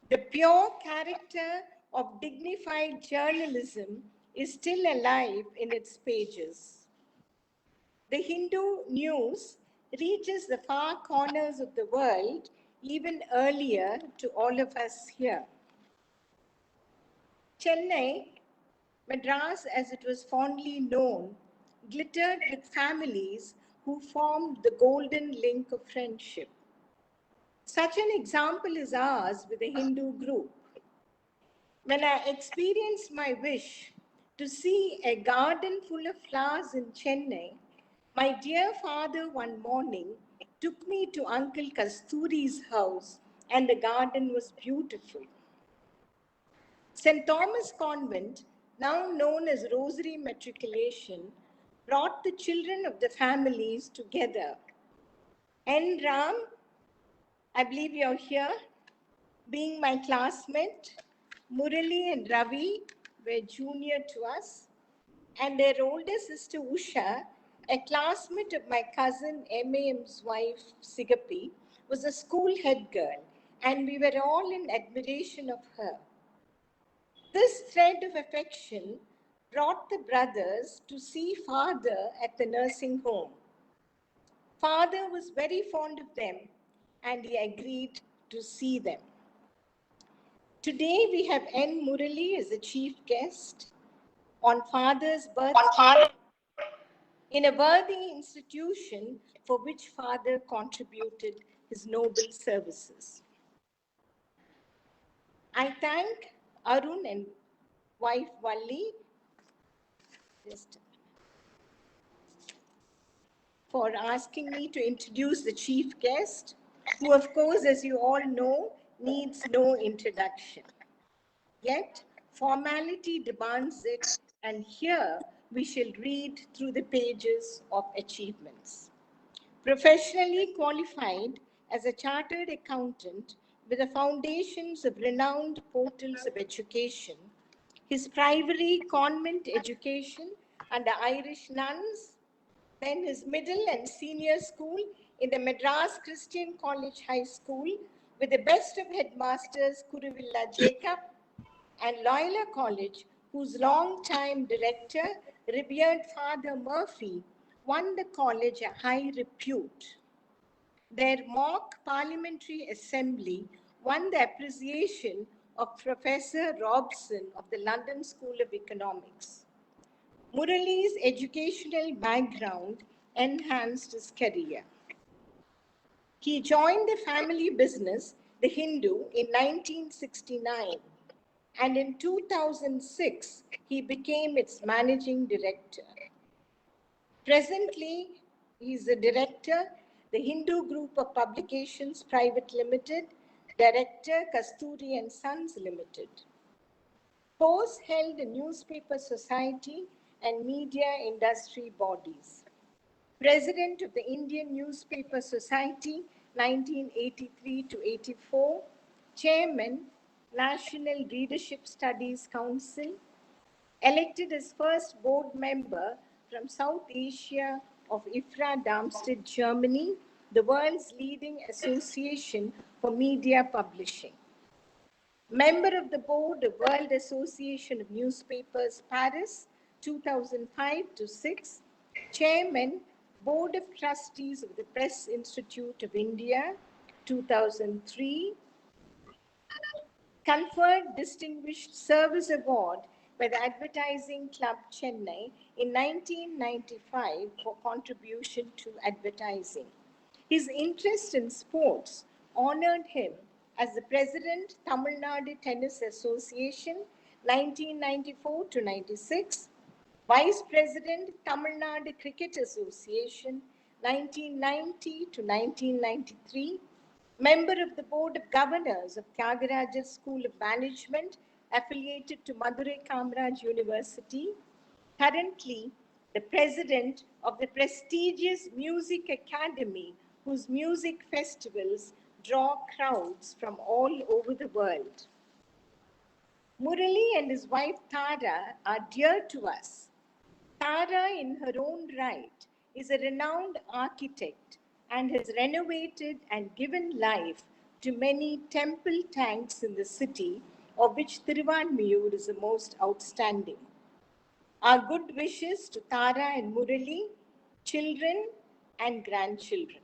The pure character of dignified journalism is still alive in its pages. The Hindu news reaches the far corners of the world even earlier to all of us here. Chennai, Madras as it was fondly known, glittered with families who formed the golden link of friendship. Such an example is ours with the Hindu group. When I experienced my wish to see a garden full of flowers in Chennai, my dear father one morning took me to Uncle Kasturi's house, and the garden was beautiful. St. Thomas Convent, now known as Rosary Matriculation, brought the children of the families together. N. Ram, I believe you're here, being my classmate, Murali and Ravi were junior to us, and their older sister Usha, a classmate of my cousin M.A.M.'s wife Sigapi, was a school head girl, and we were all in admiration of her. This thread of affection brought the brothers to see father at the nursing home. Father was very fond of them, and he agreed to see them. Today we have N. Murali as the chief guest on father's birthday in a worthy institution for which father contributed his noble services. I thank Arun and wife Valli. for asking me to introduce the chief guest, who, of course, as you all know, needs no introduction. Yet, formality demands it, and here we shall read through the pages of achievements. Professionally qualified as a chartered accountant with the foundations of renowned portals of education, his primary convent education under Irish nuns, then his middle and senior school in the Madras Christian College High School with the best of headmasters Kuruvilla Jacob, and Loyola College, whose long-time director, revered Father Murphy, won the college a high repute. Their mock parliamentary assembly won the appreciation of Professor Robson of the London School of Economics. Murali's educational background enhanced his career. He joined the family business, The Hindu, in 1969, and in 2006, he became its managing director. Presently, he is the director, the Hindu Group of Publications Private Limited, Director, Kasturi and Sons Limited. Posts held in newspaper society and media industry bodies. President of the Indian Newspaper Society, 1983 to 84, Chairman, National Leadership Studies Council, elected as first board member from South Asia of IFRA Darmstadt, Germany, the world's leading association for media publishing. Member of the board of World Association of Newspapers, Paris, 2005 to 6, Chairman, Board of Trustees of the Press Institute of India, 2003, conferred Distinguished Service Award by the Advertising Club Chennai in 1995 for contribution to advertising. His interest in sports honored him as the President, Tamil Nadu Tennis Association, 1994 to 96, Vice President, Tamil Nadu Cricket Association, 1990 to 1993, Member of the Board of Governors of Tyagaraja School of Management, affiliated to Madurai Kamaraj University, currently the President of the prestigious Music Academy, whose music festivals draw crowds from all over the world. Murali and his wife Tara are dear to us. Tara, in her own right, is a renowned architect and has renovated and given life to many temple tanks in the city, of which Thiruvanmiyur is the most outstanding. Our good wishes to Tara and Murali, children and grandchildren.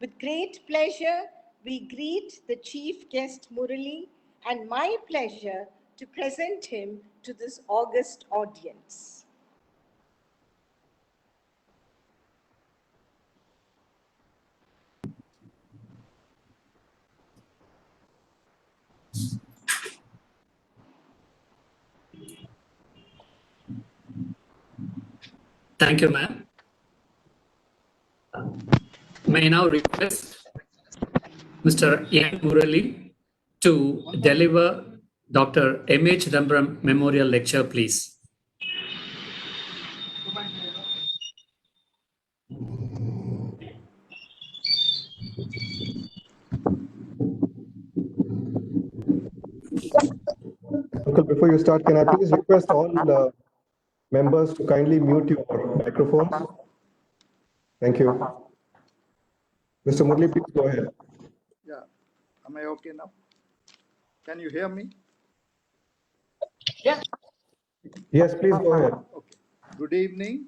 With great pleasure, we greet the chief guest Murali, and my pleasure to present him to this august audience. Thank you, ma'am. May I now request Mr. N. Murali to deliver Dr. M.A. Chidambaram Memorial Lecture, please. Uncle, before you start, can I please request all members to kindly mute your microphones? Thank you. Mr. Murali, please go ahead. Yeah, am I okay now? Can you hear me? Yes, please go ahead. Okay. Good evening,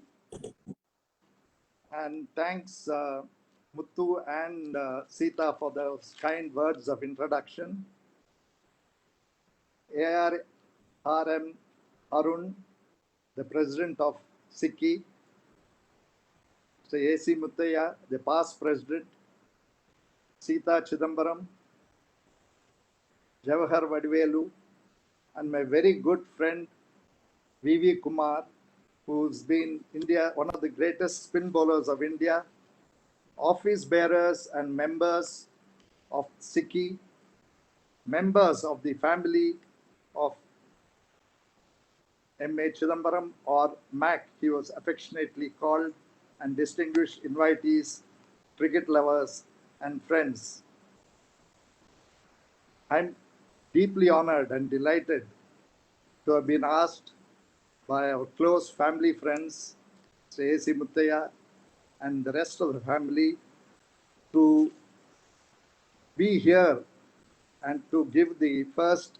and thanks Muthu and Sita for those kind words of introduction. ARM Arun, the president of SICKI, Mr. A.C. Muttaya, the past president, Sita Chidambaram, Jawahar Vadivelu, and my very good friend Vivi Kumar, who's been one of the greatest spin bowlers of India, office bearers and members of Sikhi, members of the family of M.A. Chidambaram, or Mac, he was affectionately called, and distinguished invitees, cricket lovers, and friends. I'm deeply honored and delighted to have been asked by our close family friends, Sri A.C. Muttaya, and the rest of the family to be here and to give the first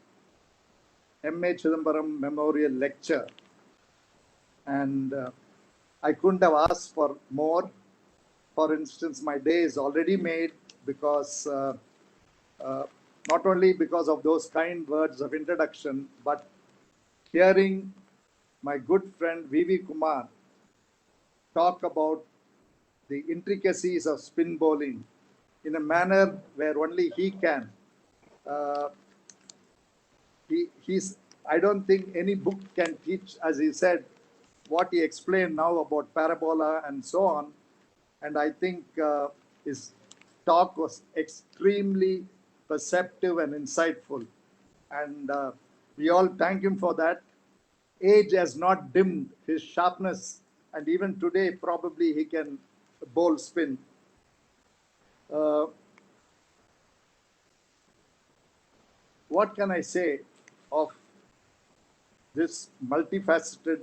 M.A. Chidambaram Memorial Lecture. And I couldn't have asked for more. For instance, my day is already made because not only because of those kind words of introduction, but hearing my good friend Vivi Kumar talk about the intricacies of spin bowling in a manner where only he can. He's, I don't think any book can teach, as he said, what he explained now about parabola and so on. And I think his talk was extremely perceptive and insightful. And we all thank him for that. Age has not dimmed his sharpness. And even today, probably he can bowl spin. What can I say of this multifaceted,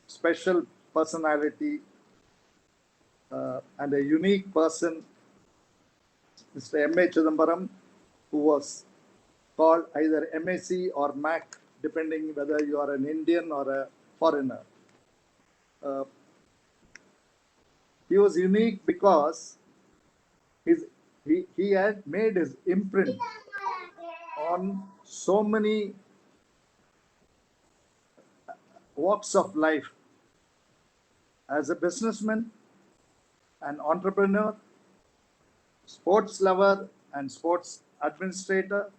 special personality and a unique person, Mr. M.A. Chidambaram, who was called either MAC or Mac, depending whether you are an Indian or a foreigner. He was unique because he had made his imprint on so many walks of life. As a businessman, an entrepreneur, sports lover and sports administrator,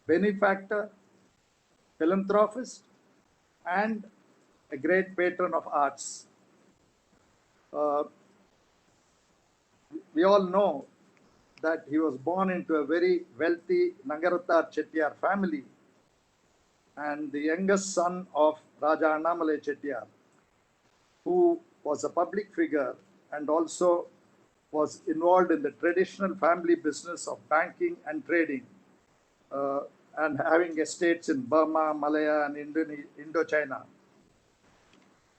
benefactor, philanthropist, and a great patron of arts. We all know that he was born into a very wealthy Nangarattar Chettiar family and the youngest son of Raja Annamalai Chettiar, who was a public figure and also was involved in the traditional family business of banking and trading, and having estates in Burma, Malaya, and Indochina.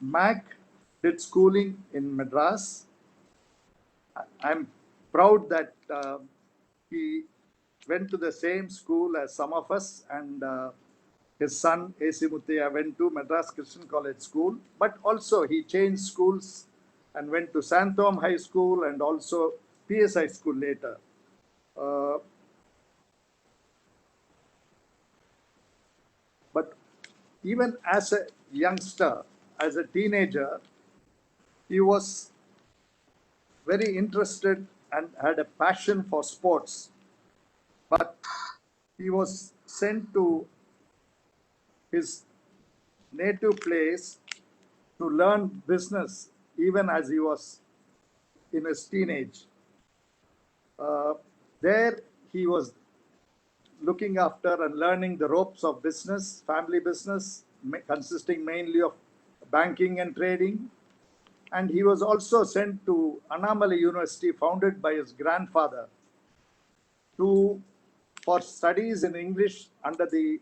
Mac did schooling in Madras. I'm proud that he went to the same school as some of us, and his son A.C. Muttaya went to Madras Christian College School, but also he changed schools and went to Santhom High School and also PSI School later. But even as a youngster, as a teenager, he was very interested and had a passion for sports. But he was sent to his native place to learn business even as he was in his teenage. There he was looking after and learning the ropes of business, family business, consisting mainly of banking and trading. And he was also sent to Annamalai University, founded by his grandfather, for studies in English under the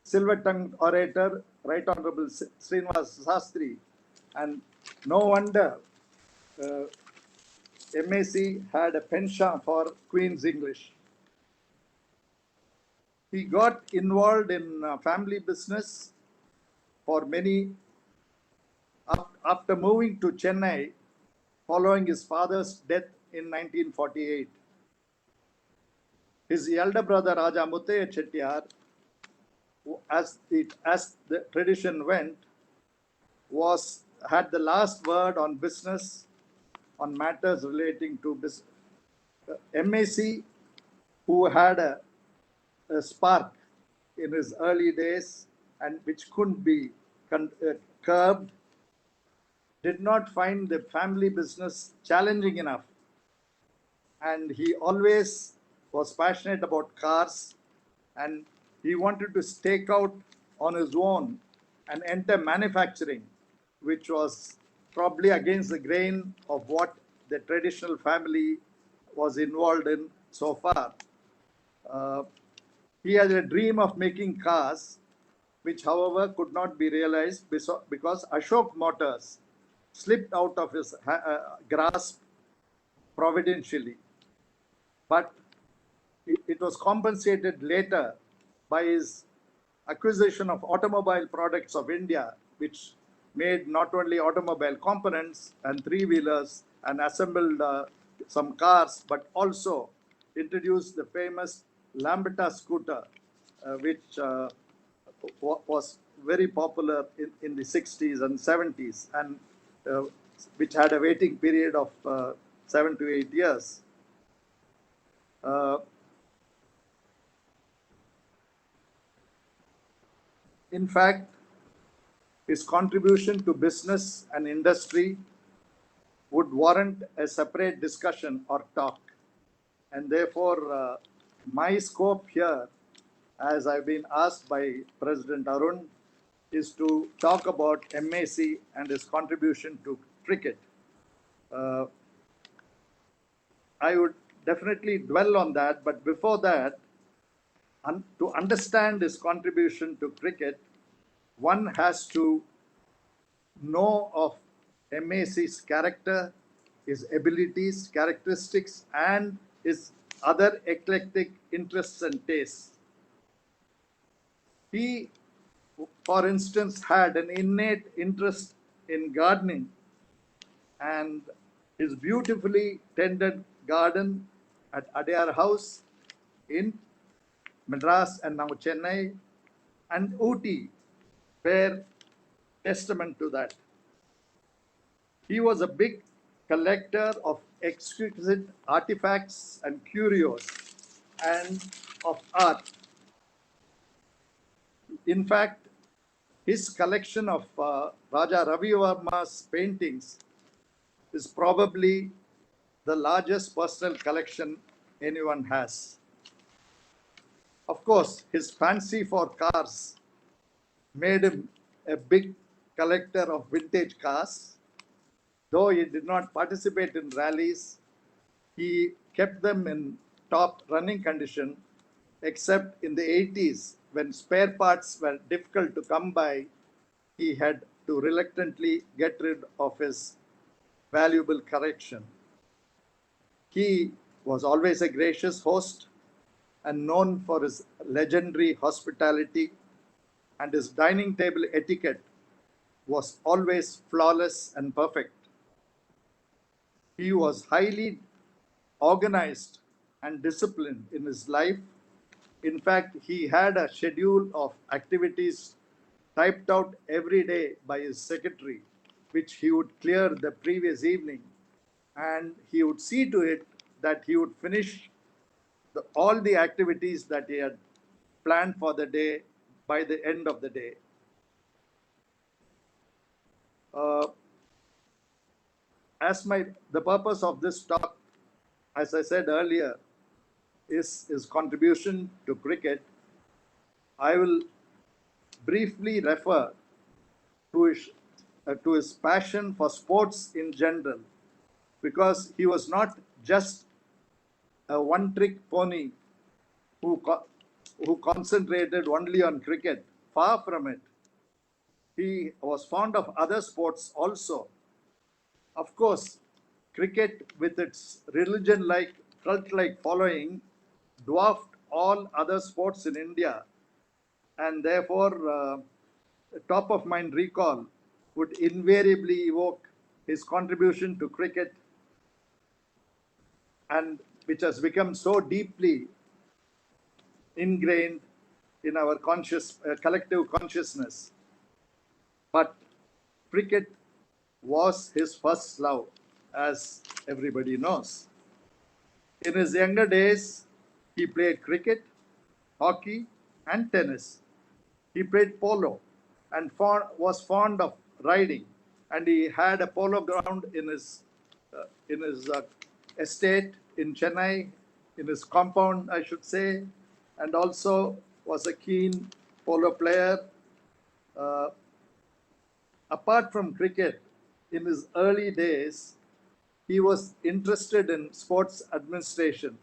silver-tongued orator, Right Honorable Srinivas Sastri. And no wonder MAC had a penchant for Queen's English. He got involved in family business for many. After moving to Chennai, following his father's death in 1948, his elder brother Raja Muttaya Chettiar, as the tradition went, had the last word on business, on matters relating to business. MAC, who had a spark in his early days and which couldn't be curbed, did not find the family business challenging enough, and he always was passionate about cars, and he wanted to stake out on his own and enter manufacturing, which was probably against the grain of what the traditional family was involved in so far. Uh, he had a dream of making cars, which, however, could not be realized because Ashok Motors slipped out of his grasp providentially. But it was compensated later by his acquisition of Automobile Products of India, which made not only automobile components and three-wheelers and assembled some cars, but also introduced the famous Lambetta scooter, which was very popular in the 60s and 70s, and which had a waiting period of 7 to 8 years. In fact, his contribution to business and industry would warrant a separate discussion or talk. And therefore, my scope here, as I've been asked by President Arun, is to talk about MAC and his contribution to cricket. I would definitely dwell on that, but before that, to understand his contribution to cricket, one has to know of MAC's character, his abilities, characteristics, and his other eclectic interests and tastes. He, for instance, had an innate interest in gardening, and his beautifully tended garden at Adyar House in Madras and now Chennai and Ooty bear testament to that. He was a big collector of exquisite artifacts and curios and of art. In fact, his collection of Raja Ravi Varma's paintings is probably the largest personal collection anyone has. Of course, his fancy for cars made him a big collector of vintage cars. Though he did not participate in rallies, he kept them in top running condition, except in the 80s when spare parts were difficult to come by. He had to reluctantly get rid of his valuable collection. He was always a gracious host and known for his legendary hospitality, and his dining table etiquette was always flawless and perfect. He was highly organized and disciplined in his life. In fact, he had a schedule of activities typed out every day by his secretary, which he would clear the previous evening. And he would see to it that he would finish all the activities that he had planned for the day by the end of the day. The purpose of this talk, as I said earlier, is his contribution to cricket, I will briefly refer to his passion for sports in general, because he was not just a one-trick pony who concentrated only on cricket. Far from it. He was fond of other sports also. Of course, cricket, with its religion-like, cult-like following, dwarfed all other sports in India, and therefore, top of mind recall would invariably evoke his contribution to cricket, and which has become so deeply ingrained in our collective consciousness. But cricket was his first love, as everybody knows. In his younger days, he played cricket, hockey, and tennis. He played polo and was fond of riding. and he had a polo ground in his estate in Chennai, in his compound, I should say, and also was a keen polo player. Uh, Apart from cricket, in his early days, he was interested in sports administration.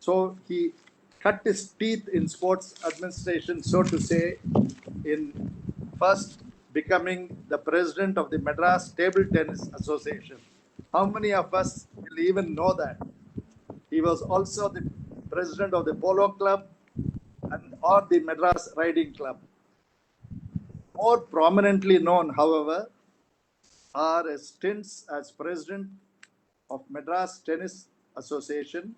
So he cut his teeth in sports administration, so to say, in first becoming the president of the Madras Table Tennis Association. How many of us will even know that? He was also the president of the Polo Club and or the Madras Riding Club. More prominently known, however, are his stints as president of Madras Tennis Association,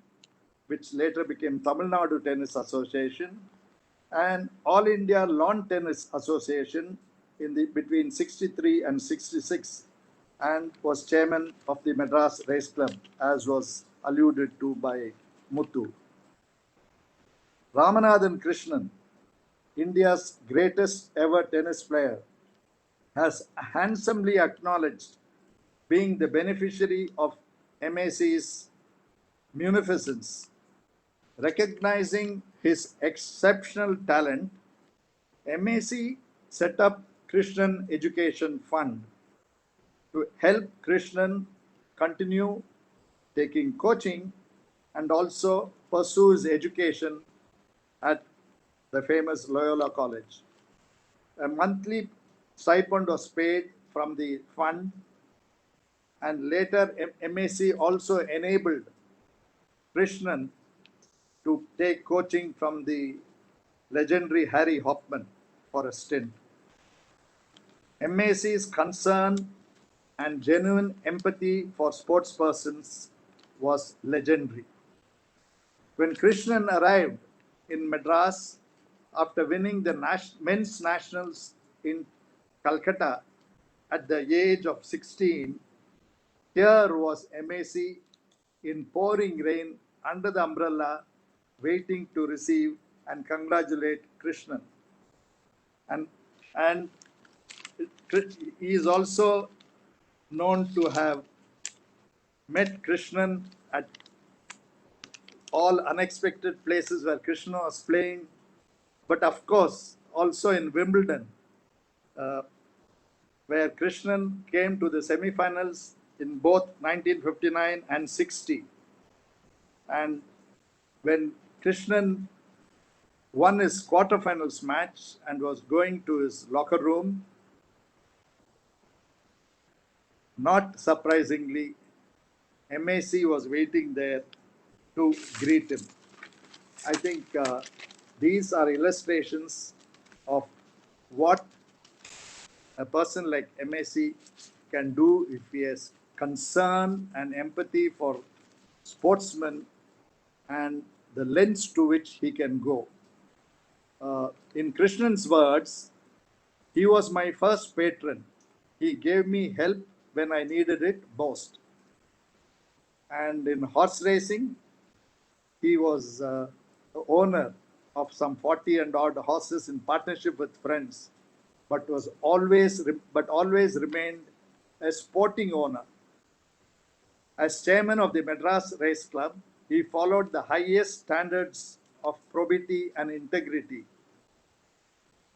which later became Tamil Nadu Tennis Association, and All India Lawn Tennis Association in the between 63 and 66, and was chairman of the Madras Race Club, as was alluded to by Muthu. Ramanathan Krishnan, India's greatest ever tennis player, has handsomely acknowledged being the beneficiary of MAC's munificence. Recognizing his exceptional talent, MAC set up Krishnan Education Fund to help Krishnan continue taking coaching and also pursue his education at the famous Loyola College. A monthly stipend was paid from the fund, and later MAC also enabled Krishnan to take coaching from the legendary Harry Hopman for a stint. MAC's concern and genuine empathy for sportspersons was legendary. When Krishnan arrived in Madras after winning the men's nationals in Calcutta at the age of 16, here was MAC in pouring rain under the umbrella, waiting to receive and congratulate Krishnan. And he is also known to have met Krishnan at all unexpected places where Krishna was playing, but of course also in Wimbledon, uh, where Krishnan came to the semi-finals in both 1959 and 60. And when Krishnan won his quarterfinals match and was going to his locker room, not surprisingly, MAC was waiting there to greet him. I think these are illustrations of what a person like MAC can do if he has concern and empathy for sportsmen and the lengths to which he can go. In Krishnan's words, he was my first patron. He gave me help when I needed it most. And in horse racing, he was the owner of some 40 and odd horses in partnership with friends, but always remained a sporting owner. As chairman of the Madras Race Club, he followed the highest standards of probity and integrity,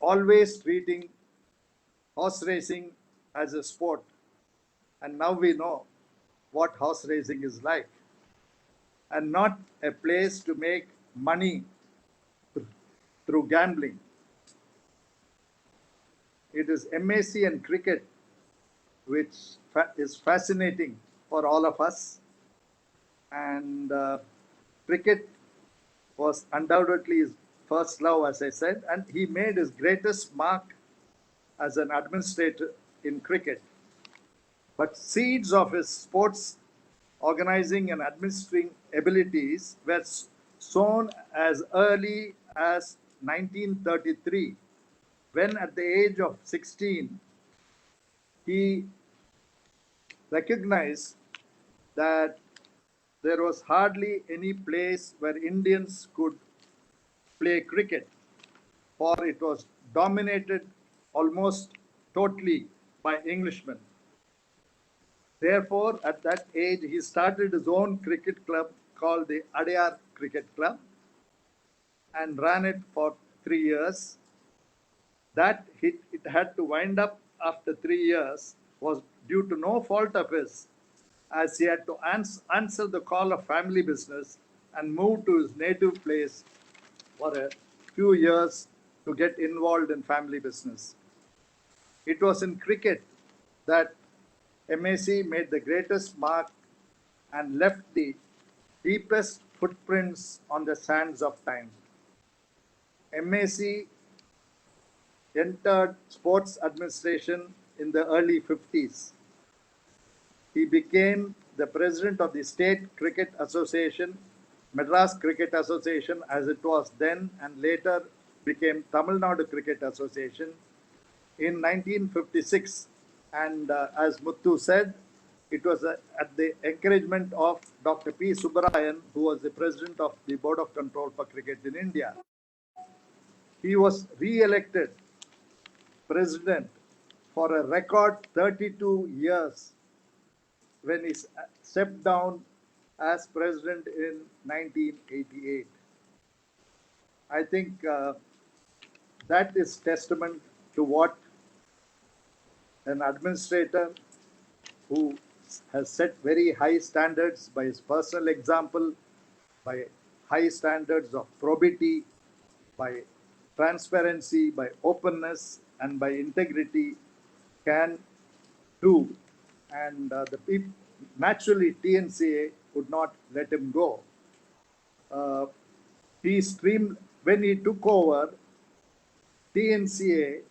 always treating horse racing as a sport. And now we know what horse racing is like, and not a place to make money through gambling. It is MAC and cricket which is fascinating for all of us. And cricket was undoubtedly his first love, as I said, and he made his greatest mark as an administrator in cricket. But seeds of his sports organizing and administering abilities were sown as early as 1933, when at the age of 16, he recognized that there was hardly any place where Indians could play cricket, for it was dominated almost totally by Englishmen. Therefore, at that age, he started his own cricket club called the Adyar Cricket Club and ran it for 3 years. That it had to wind up after 3 years was due to no fault of his, as he had to answer the call of family business and move to his native place for a few years to get involved in family business. It was in cricket that MAC made the greatest mark and left the deepest footprints on the sands of time. MAC entered sports administration in the early 50s. He became the president of the State Cricket Association, Madras Cricket Association as it was then, and later became Tamil Nadu Cricket Association in 1956. And as Muthu said, it was at the encouragement of Dr. P. Subbarayan, who was the president of the Board of Control for Cricket in India. He was re-elected president for a record 32 years when he stepped down as president in 1988. I think that is testament to what an administrator who has set very high standards by his personal example, by high standards of probity, by transparency, by openness, and by integrity can do. And the people, naturally, TNCA would not let him go. When he took over, TNCA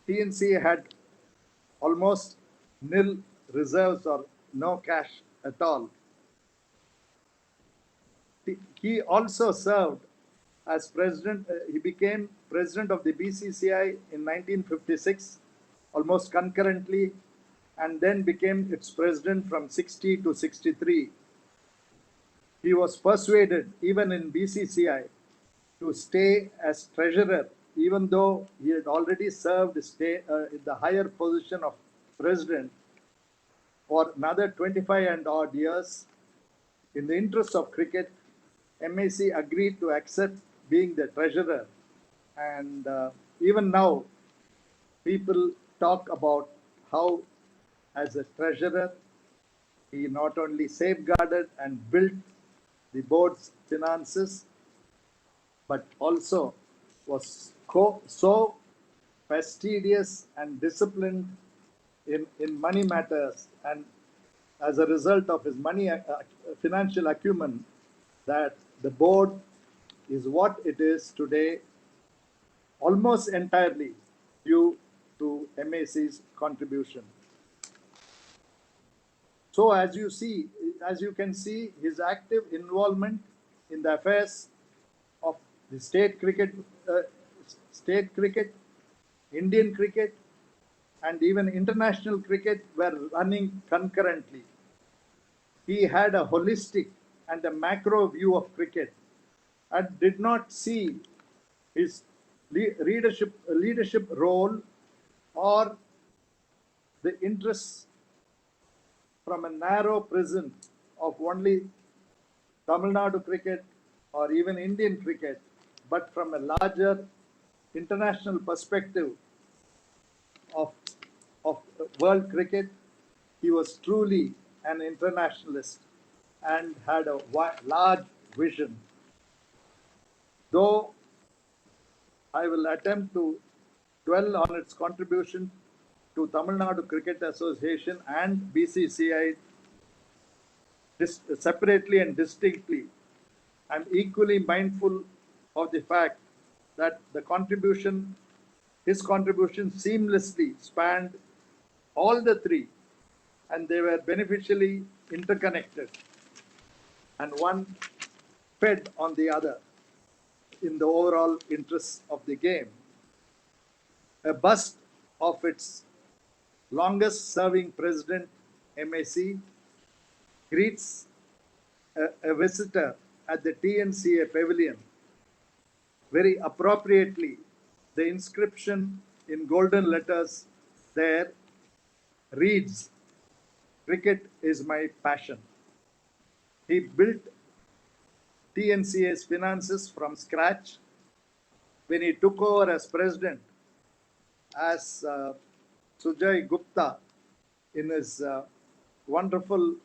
TNCA had almost nil reserves or no cash at all. He also served as president. He became president of the BCCI in 1956, almost concurrently, and then became its president from 60 to 63. He was persuaded, even in BCCI, to stay as treasurer, even though he had already served in the higher position of president for another 25 and odd years. In the interest of cricket, MAC agreed to accept being the treasurer. And even now, people talk about how, as a treasurer, he not only safeguarded and built the board's finances, but also was so fastidious and disciplined in money matters, and as a result of his financial acumen, that the board is what it is today, almost entirely due to MAC's contribution. So as you can see, his active involvement in the affairs of the state cricket, Indian cricket, and even international cricket were running concurrently. He had a holistic and a macro view of cricket and did not see his leadership role or the interests from a narrow prism of only Tamil Nadu cricket or even Indian cricket, but from a larger international perspective of world cricket. He was truly an internationalist and had a large vision. Though I will attempt to dwell on its contribution to Tamil Nadu Cricket Association and BCCI separately and distinctly, I'm equally mindful of the fact that his contribution seamlessly spanned all the three, and they were beneficially interconnected, and one fed on the other in the overall interests of the game. A bust of its longest serving president, MAC, greets a visitor at the TNCA pavilion. Very appropriately, the inscription in golden letters there reads, "Cricket is my passion." He built TNCA's finances from scratch when he took over as president, as Sujay Gupta in his wonderful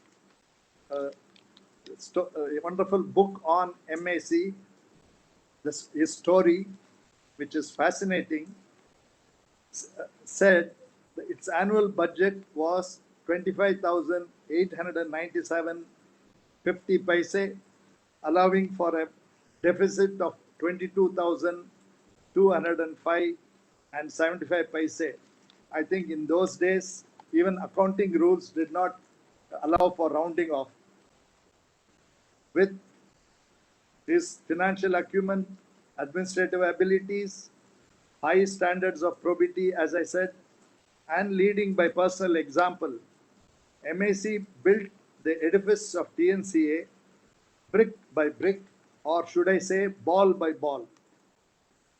wonderful book on MAC, his story, which is fascinating, said that its annual budget was 25,897.50 paise, allowing for a deficit of 22,205 and 75 paise. I think in those days, even accounting rules did not allow for rounding off. With his financial acumen, administrative abilities, high standards of probity, as I said, and leading by personal example, MAC built the edifice of TNCA brick by brick, or should I say ball by ball.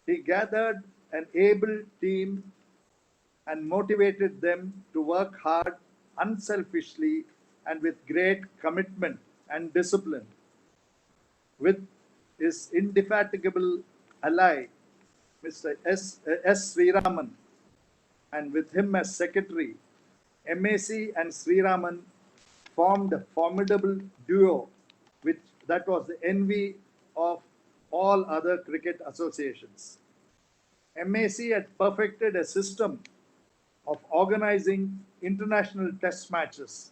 He gathered an able team and motivated them to work hard, unselfishly, and with great commitment and discipline. With his indefatigable ally, Mr. S. Sriraman, and with him as secretary, MAC and Sriraman formed a formidable duo, which that was the envy of all other cricket associations. MAC had perfected a system of organizing international test matches.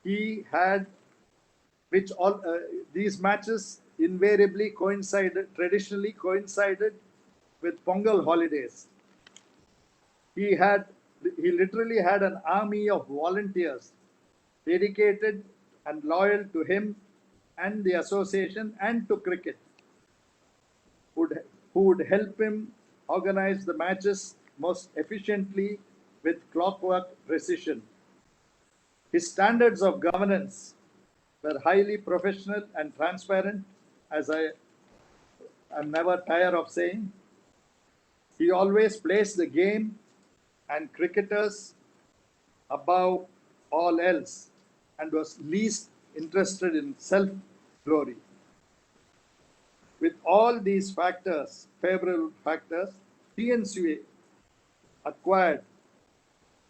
He had, which all these matches invariably traditionally coincided with Pongal holidays. He literally had an army of volunteers dedicated and loyal to him and the association and to cricket, who would help him organize the matches most efficiently with clockwork precision. His standards of governance were highly professional and transparent, as I am never tired of saying. He always placed the game and cricketers above all else and was least interested in self-glory. With all these factors, favorable factors, TNCA acquired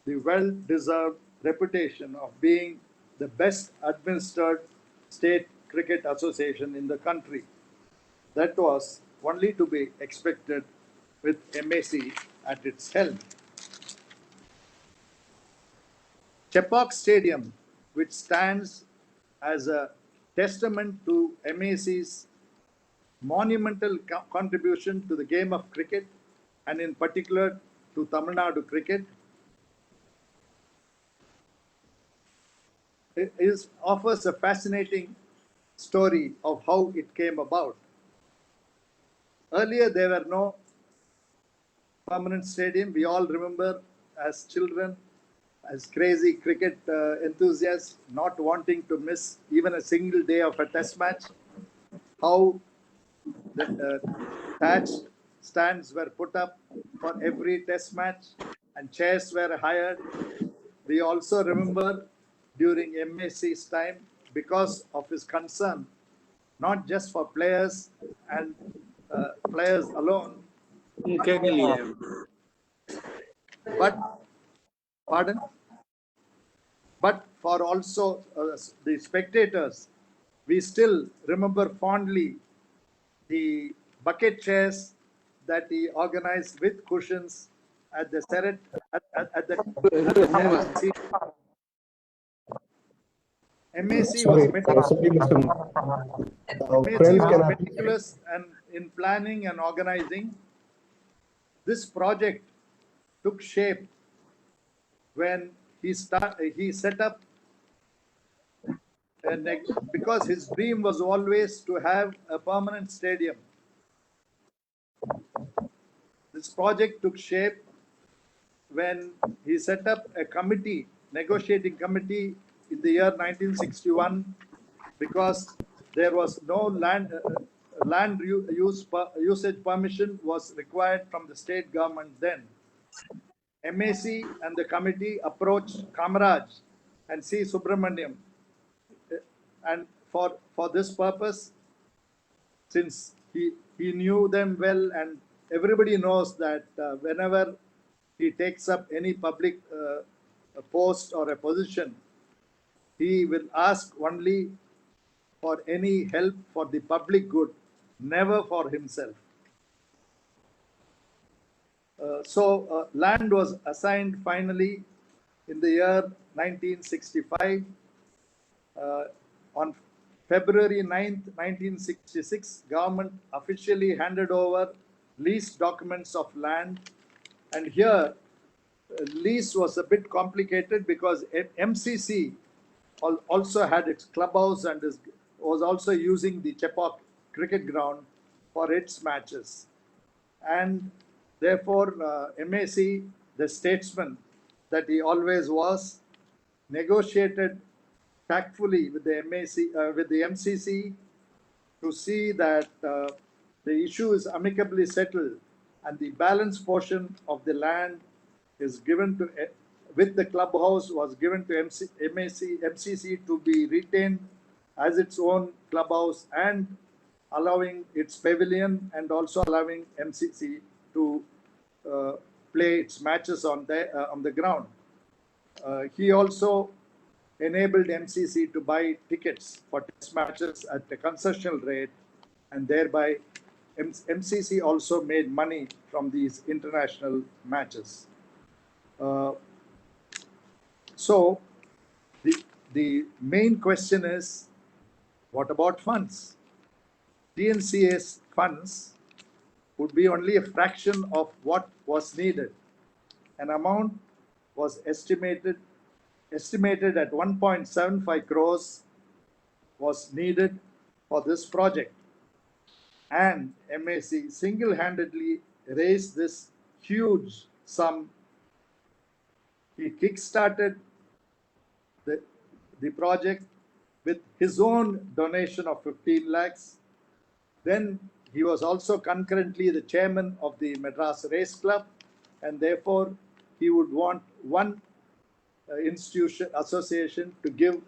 the well-deserved reputation of being the best administered state cricket association in the country. That was only to be expected with MAC at its helm. Chepauk Stadium, which stands as a testament to MAC's monumental contribution to the game of cricket, and in particular to Tamil Nadu cricket, offers a fascinating story of how it came about. Earlier, there were no permanent stadium. We all remember as children, as crazy cricket enthusiasts, not wanting to miss even a single day of a test match, how the thatched stands were put up for every test match and chairs were hired. We also remember during MAC's time, because of his concern, not just for players and players alone, but pardon, but for also the spectators. We still remember fondly the bucket chairs that he organized with cushions at the MAC was meticulous and in planning and organizing. This project took shape when he set up, because his dream was always to have a permanent stadium. This project took shape when he set up a committee, negotiating committee, in the year 1961, because there was no land, land usage permission was required from the state government then. MAC and the committee approached Kamaraj and C. Subramaniam, and for this purpose, since he knew them well, and everybody knows that whenever he takes up any public a post or a position, he will ask only for any help for the public good, never for himself. Land was assigned finally in the year 1965. On February 9th, 1966, government officially handed over lease documents of land. And here, lease was a bit complicated because MCC also had its clubhouse and was also using the Chepauk cricket ground for its matches. And therefore, MAC, the statesman that he always was, negotiated tactfully with the MCC to see that the issue is amicably settled and the balance portion of the land is given to, with the clubhouse, was given to MCC to be retained as its own clubhouse and allowing its pavilion and also allowing MCC to play its matches on the ground. He also enabled MCC to buy tickets for test matches at a concessional rate, and thereby MCC also made money from these international matches. So the main question is, what about funds? TNCA's funds would be only a fraction of what was needed. An amount was estimated at 1.75 crores was needed for this project. And MAC single-handedly raised this huge sum. He kick-started the project with his own donation of 15 lakhs. Then he was also concurrently the chairman of the Madras Race Club, and therefore he would want one association to give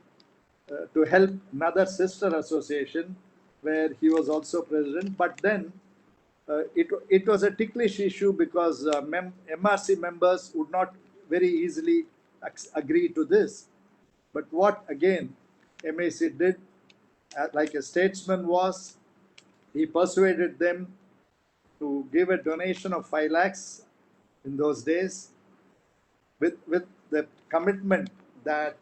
to help another sister association where he was also president. But then it was a ticklish issue because MRC members would not very easily agree to this. But what again MAC did, like a statesman was, he persuaded them to give a donation of 5 lakhs in those days with the commitment that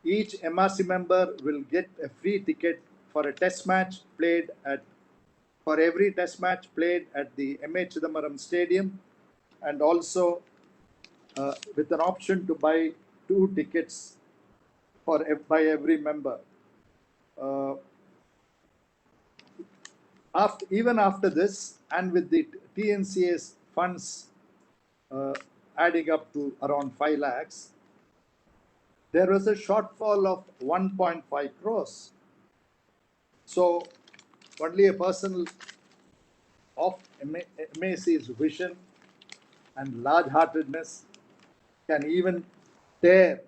each MRC member will get a free ticket for a test match played for every test match played at the M.A. Chidambaram Stadium, and also with an option to buy 2 tickets by every member. Even after this, and with the TNCA's funds adding up to around 5 lakhs, there was a shortfall of 1.5 crores. So only a person of MAC's vision and large-heartedness can even dare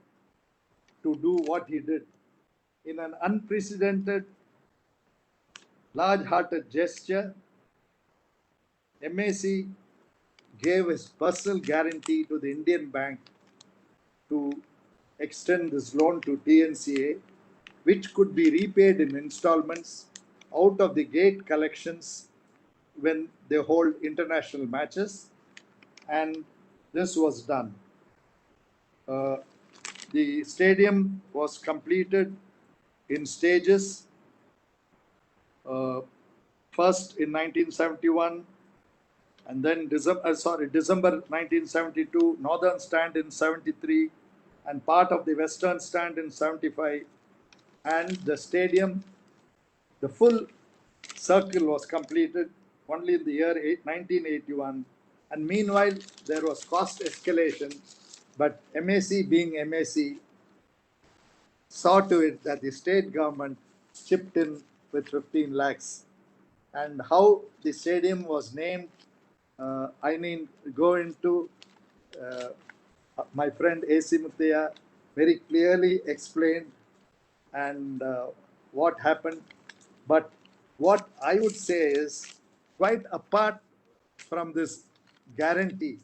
to do what he did. In an unprecedented, large-hearted gesture, MAC gave his personal guarantee to the Indian Bank to extend this loan to TNCA, which could be repaid in installments out of the gate collections when they hold international matches, and this was done. The stadium was completed in stages. First in 1971, and then December 1972, northern stand in 73, and part of the western stand in 75, and the stadium, the full circle was completed only in the year 1981. And meanwhile, there was cost escalation, but MAC being MAC saw to it that the state government chipped in with 15 lakhs and how the stadium was named. I need go into uh, my friend A.C. Muthaya very clearly explained and what happened. But what I would say is, quite apart from this guarantee,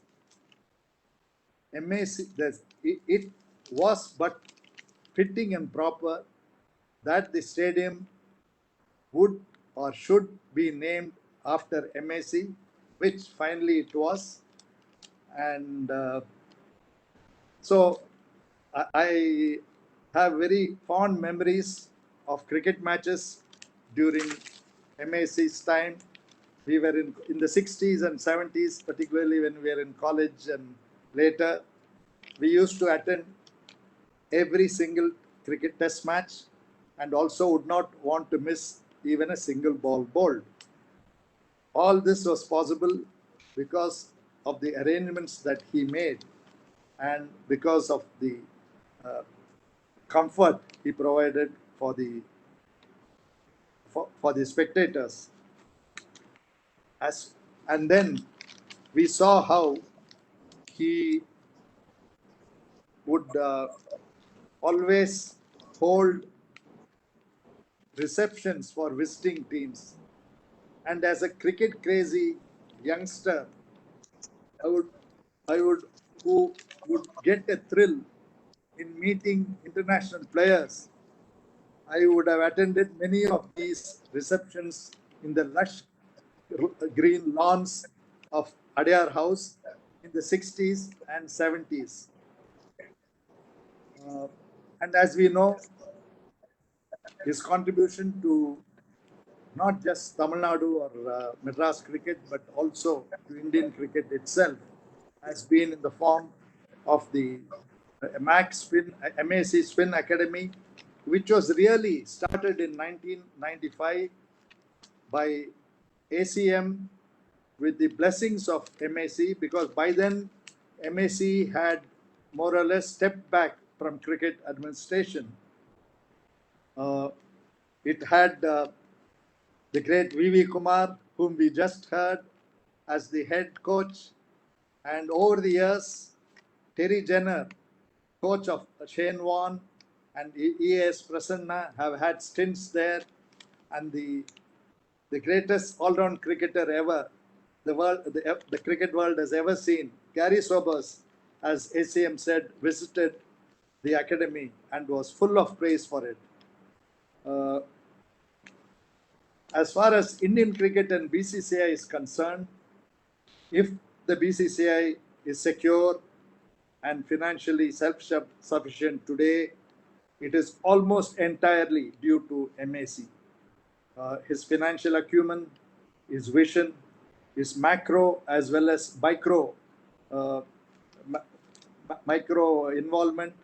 MAC, it was but fitting and proper that the stadium would or should be named after MAC, which finally it was. And so I have very fond memories of cricket matches during MAC's time. We were in the 60s and 70s, particularly when we were in college and later. We used to attend every single cricket test match and also would not want to miss even a single ball bowled. All this was possible because of the arrangements that he made and because of the uh, comfort he provided for the spectators. And then we saw how he would always hold receptions for visiting teams. And as a cricket crazy youngster, I would, I would, who would get a thrill in meeting international players. I would have attended many of these receptions in the lush green lawns of Adyar House in the 60s and 70s. And as we know, his contribution to not just Tamil Nadu or Madras cricket, but also to Indian cricket itself, has been in the form of the MAC Spin Academy, which was really started in 1995 by ACM with the blessings of MAC, because by then MAC had more or less stepped back from cricket administration. It had the great Vivi Kumar, whom we just heard, as the head coach. And over the years, Terry Jenner, coach of Shane Warne, and E.S. Prasanna have had stints there. And the greatest all-round cricketer ever the cricket world has ever seen, Gary Sobers, as ACM said, visited the academy and was full of praise for it. As far as Indian cricket and BCCI is concerned, if the BCCI is secure and financially self-sufficient today, it is almost entirely due to MAC. His financial acumen, his vision, his macro as well as micro involvement.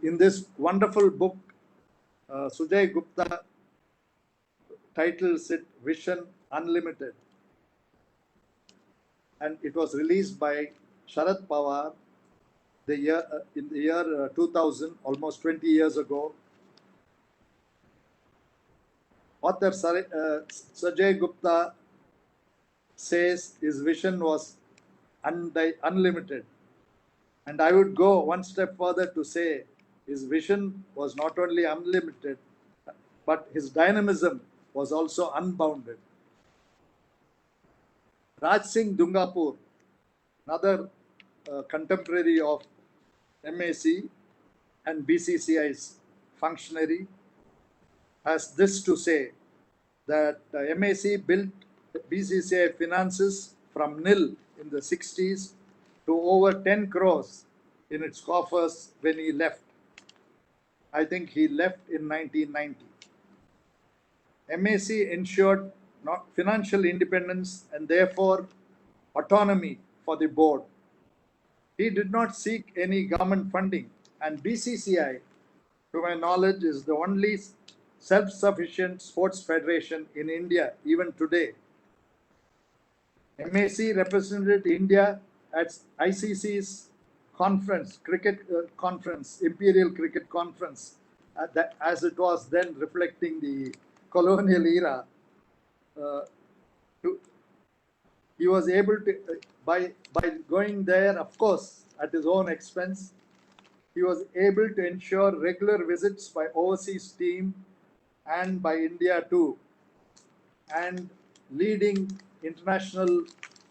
In this wonderful book, Sujay Gupta titles it Vision Unlimited, and it was released by Sharad Pawar in the year 2000, almost 20 years ago. Author Sajay Gupta says his vision was unlimited. And I would go one step further to say his vision was not only unlimited, but his dynamism was also unbounded. Raj Singh Dungapur, another contemporary of MAC and BCCI's functionary, has this to say, that MAC built BCCI finances from nil in the 60s to over 10 crores in its coffers when he left. I think he left in 1990. MAC ensured not financial independence and therefore autonomy for the board. He did not seek any government funding, and BCCI, to my knowledge, is the only self-sufficient sports federation in India even today. MAC represented India at ICC's conference, Imperial Cricket Conference, as it was then, reflecting the colonial era, to, he was able to, by going there, of course, at his own expense, he was able to ensure regular visits by overseas team and by India too, and leading international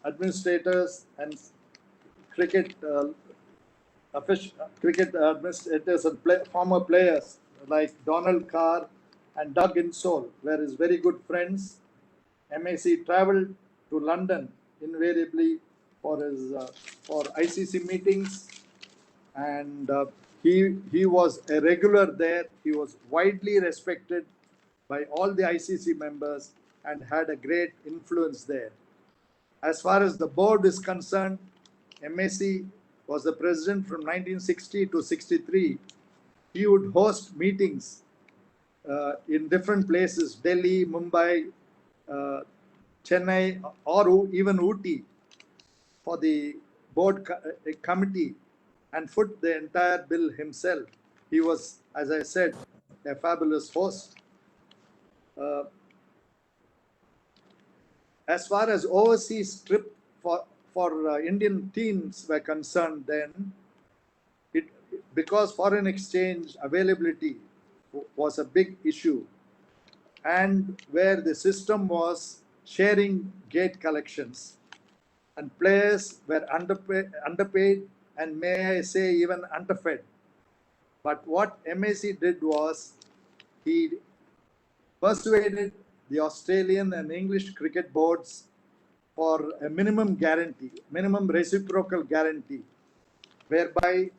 administrators and cricket cricket administrators and former players like Donald Carr and Doug Insole were his very good friends. MAC traveled to London invariably for his for ICC meetings, and he was a regular there. He was widely respected by all the ICC members and had a great influence there. As far as the board is concerned, MAC was the president from 1960 to 63. He would host meetings in different places, Delhi, Mumbai, Chennai, or even Ooty, for the board committee, and foot the entire bill himself. He was, as I said, a fabulous host. As far as overseas trip for Indian teams were concerned, then because foreign exchange availability was a big issue, and where the system was sharing gate collections, and players were underpaid and, may I say, even underfed. But what MAC did was he persuaded the Australian and English cricket boards for a minimum guarantee, minimum reciprocal guarantee, whereby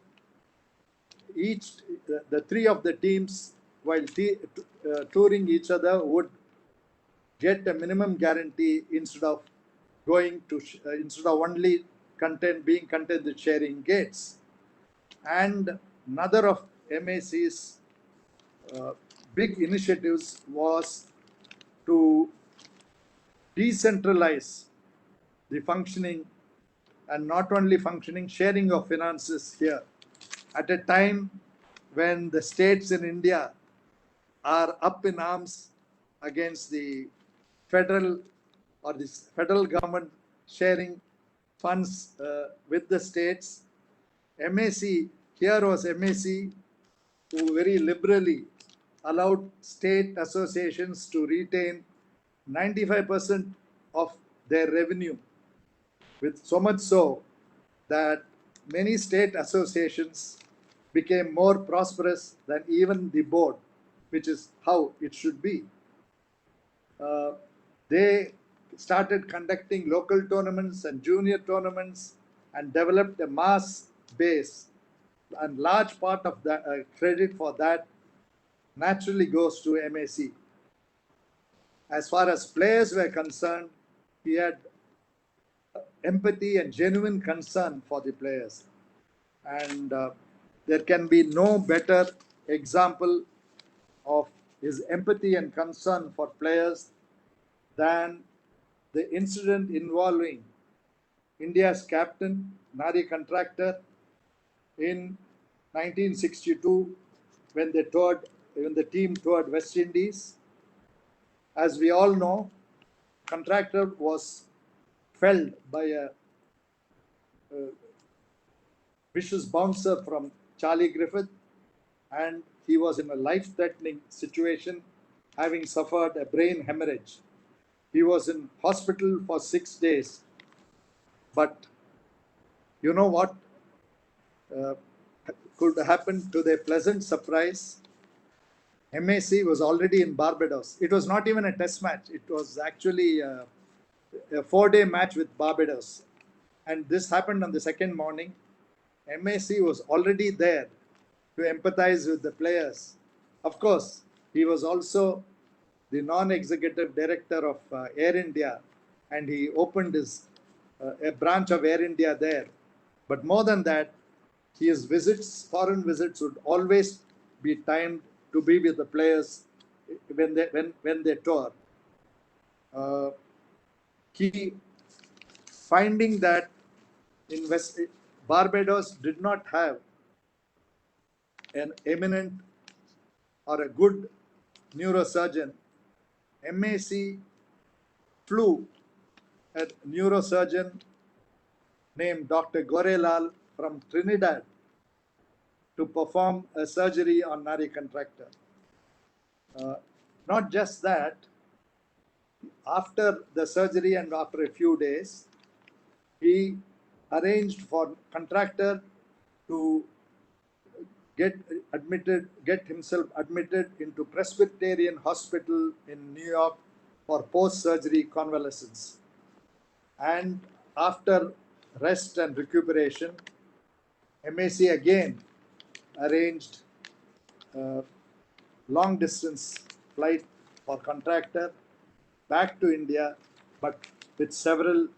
the three of the teams, while touring each other, would get a minimum guarantee instead of instead of only being content with sharing gates. And another of MAC's big initiatives was to decentralize the functioning, and not only functioning, sharing of finances here at a time when the states in India are up in arms against the federal government sharing funds with the states. MAC, here was MAC who very liberally allowed state associations to retain 95% of their revenue, with so much so that many state associations became more prosperous than even the board, which is how it should be. They started conducting local tournaments and junior tournaments and developed a mass base, and large part of the credit for that naturally goes to MAC. As far as players were concerned, he had empathy and genuine concern for the players, and there can be no better example of his empathy and concern for players than the incident involving India's captain, Nari Contractor, in 1962 when the team toured West Indies. As we all know, Contractor was felled by a vicious bouncer from Charlie Griffith, and he was in a life-threatening situation, having suffered a brain hemorrhage. He was in hospital for 6 days. But you know what could happen to their pleasant surprise? MAC was already in Barbados. It was not even a test match. It was actually a 4-day match with Barbados. And this happened on the second morning. MAC was already there to empathize with the players. Of course, he was also the non-executive director of Air India, and he opened a branch of Air India there. But more than that, his foreign visits, would always be timed to be with the players when they tour. He, finding that Barbados did not have an eminent or a good neurosurgeon, MAC flew a neurosurgeon named Dr. Gorelal from Trinidad to perform a surgery on Nari Contractor. Not just that, after the surgery and after a few days, he arranged for Contractor to get himself admitted into Presbyterian Hospital in New York for post-surgery convalescence. And after rest and recuperation, MAC again arranged a long distance flight for Contractor back to India, but with several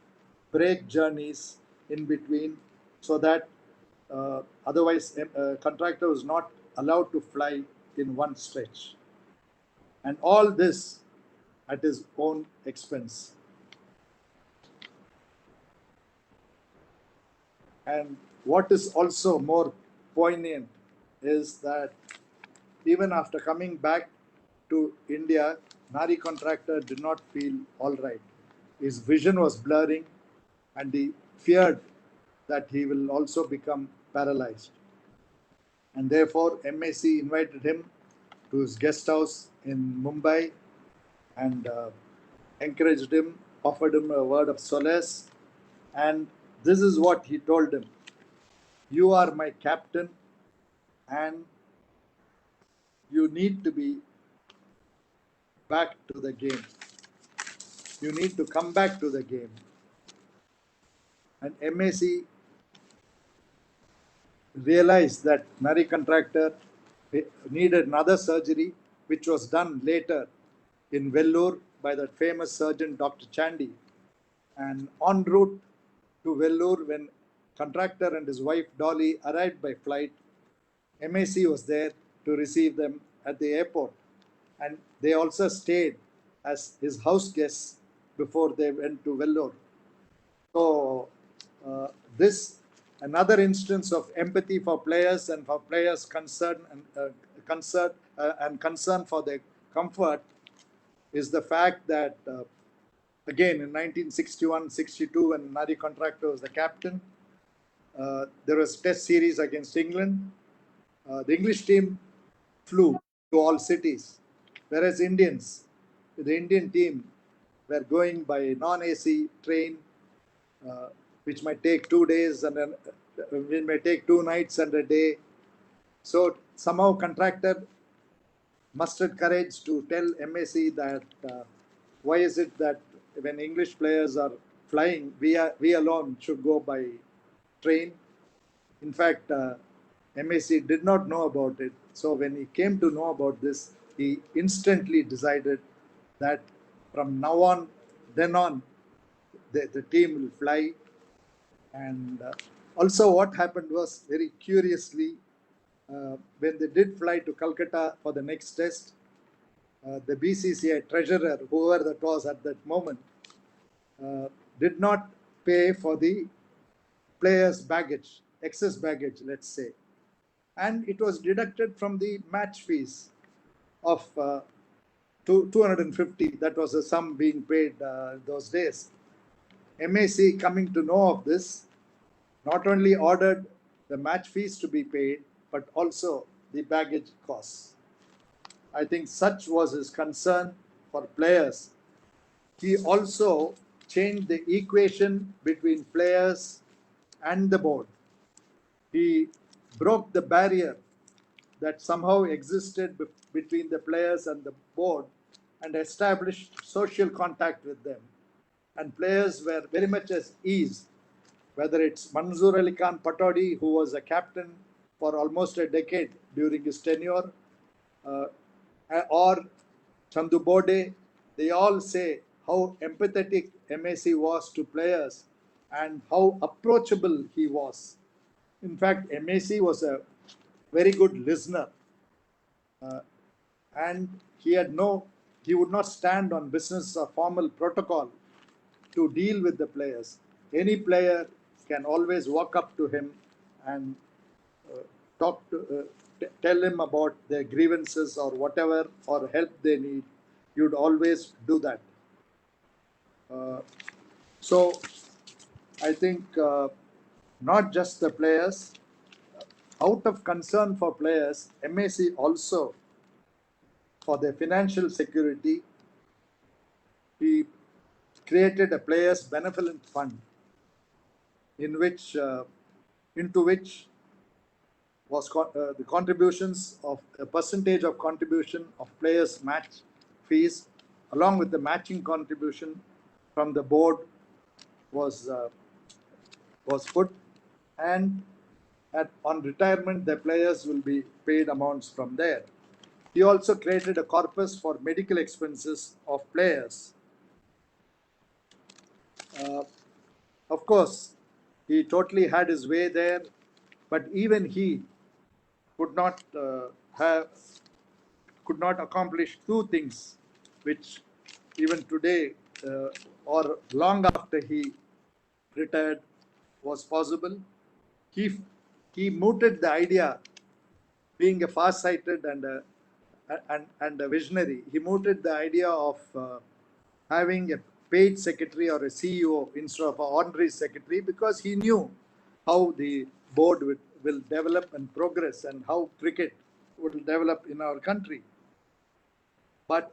break journeys in between, so that otherwise Contractor was not allowed to fly in one stretch. And all this at his own expense. And what is also more poignant is that even after coming back to India, Nari Contractor did not feel all right. His vision was blurring and he feared that he will also become paralyzed. And therefore, MAC invited him to his guest house in Mumbai and encouraged him, offered him a word of solace. And this is what he told him: "You are my captain and you need to be back to the game. You need to come back to the game." And MAC realized that Nari Contractor needed another surgery, which was done later in Vellore by that famous surgeon, Dr. Chandy. And en route to Vellore, when Contractor and his wife Dolly arrived by flight, MAC was there to receive them at the airport. And they also stayed as his house guests before they went to Vellore. So this another instance of empathy for players and for players' concern and concern for their comfort is the fact that again in 1961-62, when Nari Contractor was the captain, there was test series against England. The English team flew to all cities, whereas the Indian team were going by non-AC train, which might take 2 days and then it may take 2 nights and a day. So somehow Contractor mustered courage to tell MAC that why is it that when English players are flying, we alone should go by train. In fact, MAC did not know about it. So when he came to know about this, he instantly decided that from now on, then on, the team will fly. And also what happened was, very curiously, when they did fly to Calcutta for the next test, the BCCI treasurer, whoever that was at that moment, did not pay for the players' baggage, excess baggage, let's say. And it was deducted from the match fees of 250. That was the sum being paid those days. MAC, coming to know of this, not only ordered the match fees to be paid, but also the baggage costs. I think such was his concern for players. He also changed the equation between players and the board. He broke the barrier that somehow existed between the players and the board and established social contact with them. And players were very much at ease, whether it's Manzoor Ali Khan Patodi, who was a captain for almost a decade during his tenure, or Chandu Bode. They all say how empathetic MAC was to players and how approachable he was. In fact, MAC was a very good listener, and he would not stand on business or formal protocol to deal with the players. Any player can always walk up to him and tell him about their grievances or whatever, or help they need. you'd always do that. So I think not just the players, out of concern for players, MAC also, for their financial security, he created a players benevolent fund in which into which was the contributions of a percentage of contribution of players match fees along with the matching contribution from the board was put, and on retirement the players will be paid amounts from there. He also created a corpus for medical expenses of players. Of course, he totally had his way there, but even he could not could not accomplish two things, which even today or long after he retired was possible. He mooted the idea, being a far-sighted and a visionary. He mooted the idea of having a paid secretary or a CEO instead of an honorary secretary, because he knew how the board will develop and progress and how cricket will develop in our country. But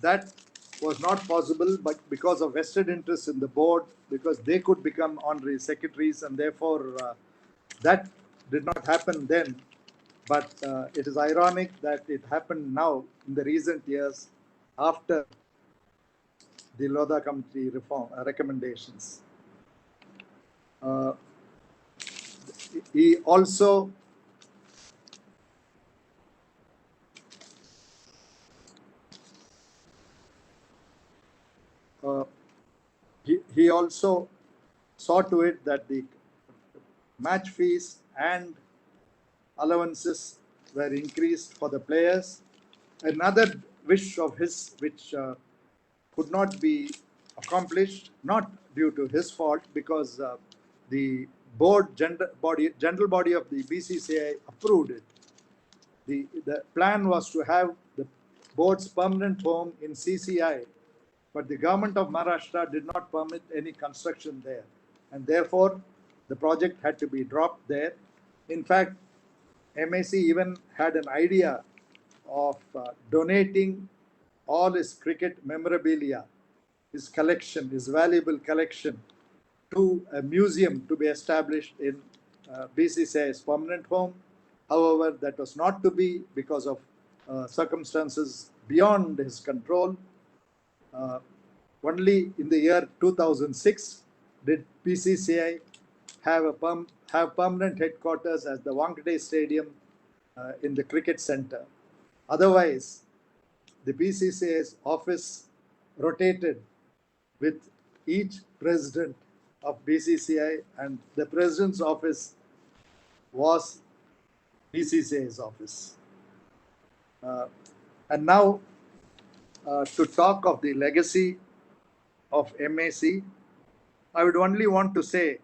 that was not possible, but because of vested interest in the board, because they could become honorary secretaries, and therefore that did not happen then. But it is ironic that it happened now in the recent years after the Lodha Committee reform recommendations. He also he also saw to it that the match fees and allowances were increased for the players. Another wish of his, which could not be accomplished, not due to his fault, because the board general body of the BCCI approved it. The plan was to have the board's permanent home in CCI, but the government of Maharashtra did not permit any construction there, and therefore the project had to be dropped there. In fact, MAC even had an idea of donating all his cricket memorabilia, his collection, his valuable collection, to a museum to be established in BCCI's permanent home. However, that was not to be because of circumstances beyond his control. Only in the year 2006 did BCCI have permanent headquarters at the Wankhede Stadium in the cricket center. Otherwise, the BCCI's office rotated with each president of BCCI, and the president's office was BCCI's office. And now, to talk of the legacy of MAC, I would only want to say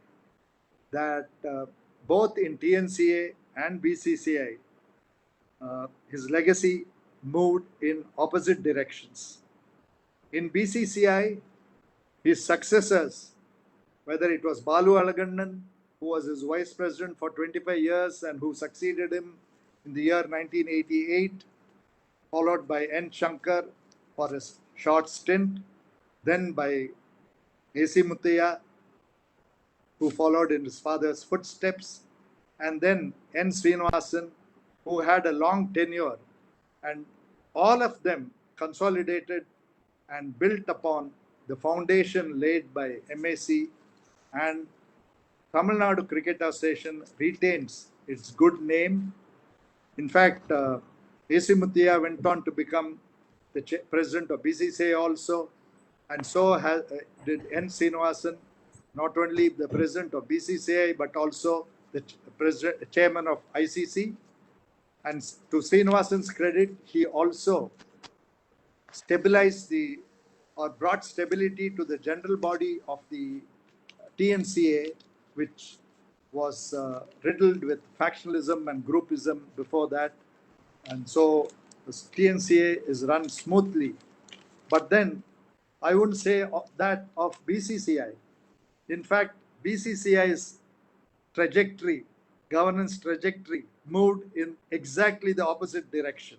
that both in TNCA and BCCI, his legacy moved in opposite directions. In BCCI, his successors, whether it was Balu Alagannan, who was his vice president for 25 years and who succeeded him in the year 1988, followed by N. Shankar for a short stint, then by A.C. Muthaiya, who followed in his father's footsteps, and then N. Srinivasan, who had a long tenure, and all of them consolidated and built upon the foundation laid by MAC, and Tamil Nadu Cricket Association retains its good name. In fact, A.C. Muthaiya went on to become the president of BCCI also, and so did N. Srinivasan, not only the president of BCCI, but also the chairman of ICC. And to Srinivasan's credit, he also stabilized or brought stability to the general body of the TNCA, which was riddled with factionalism and groupism before that. And so the TNCA is run smoothly But then I wouldn't say that of BCCI. In fact, BCCI's trajectory, governance trajectory, moved in exactly the opposite direction.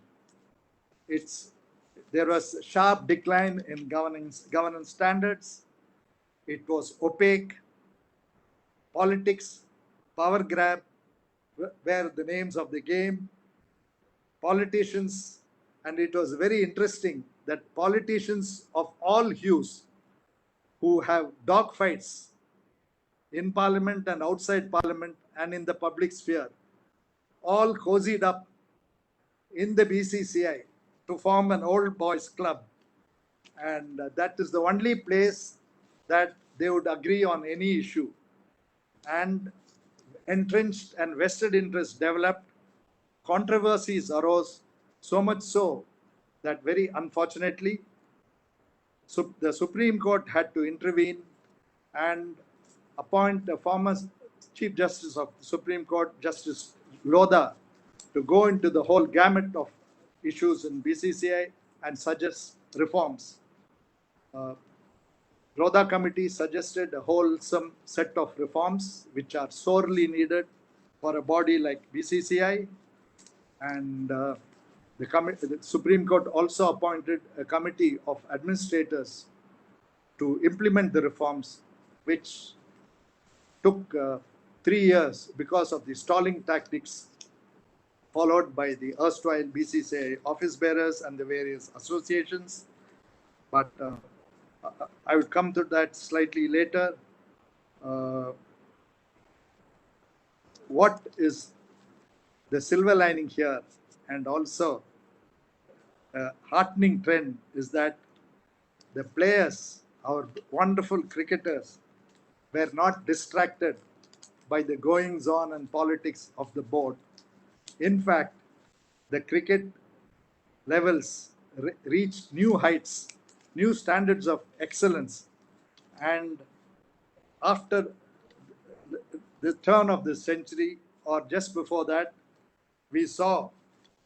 There was a sharp decline in governance standards. It was opaque. Politics, power grab were the names of the game. Politicians, and it was very interesting that politicians of all hues who have dogfights in parliament and outside parliament and in the public sphere all cozied up in the BCCI to form an old boys club, and that is the only place that they would agree on any issue. And entrenched and vested interests developed, controversies arose, so much so that very unfortunately the Supreme Court had to intervene and appoint the former Chief Justice of the Supreme Court, Justice Lodha, to go into the whole gamut of issues in BCCI and suggest reforms. Lodha committee suggested a wholesome set of reforms which are sorely needed for a body like BCCI, and the Supreme Court also appointed a committee of administrators to implement the reforms, which took 3 years because of the stalling tactics followed by the erstwhile BCCI office bearers and the various associations. But I will come to that slightly later. What is the silver lining here, and also a heartening trend, is that the players, our wonderful cricketers, were not distracted by the goings on and politics of the board. In fact, the cricket levels reached new heights, new standards of excellence. And after the turn of the century, or just before that, we saw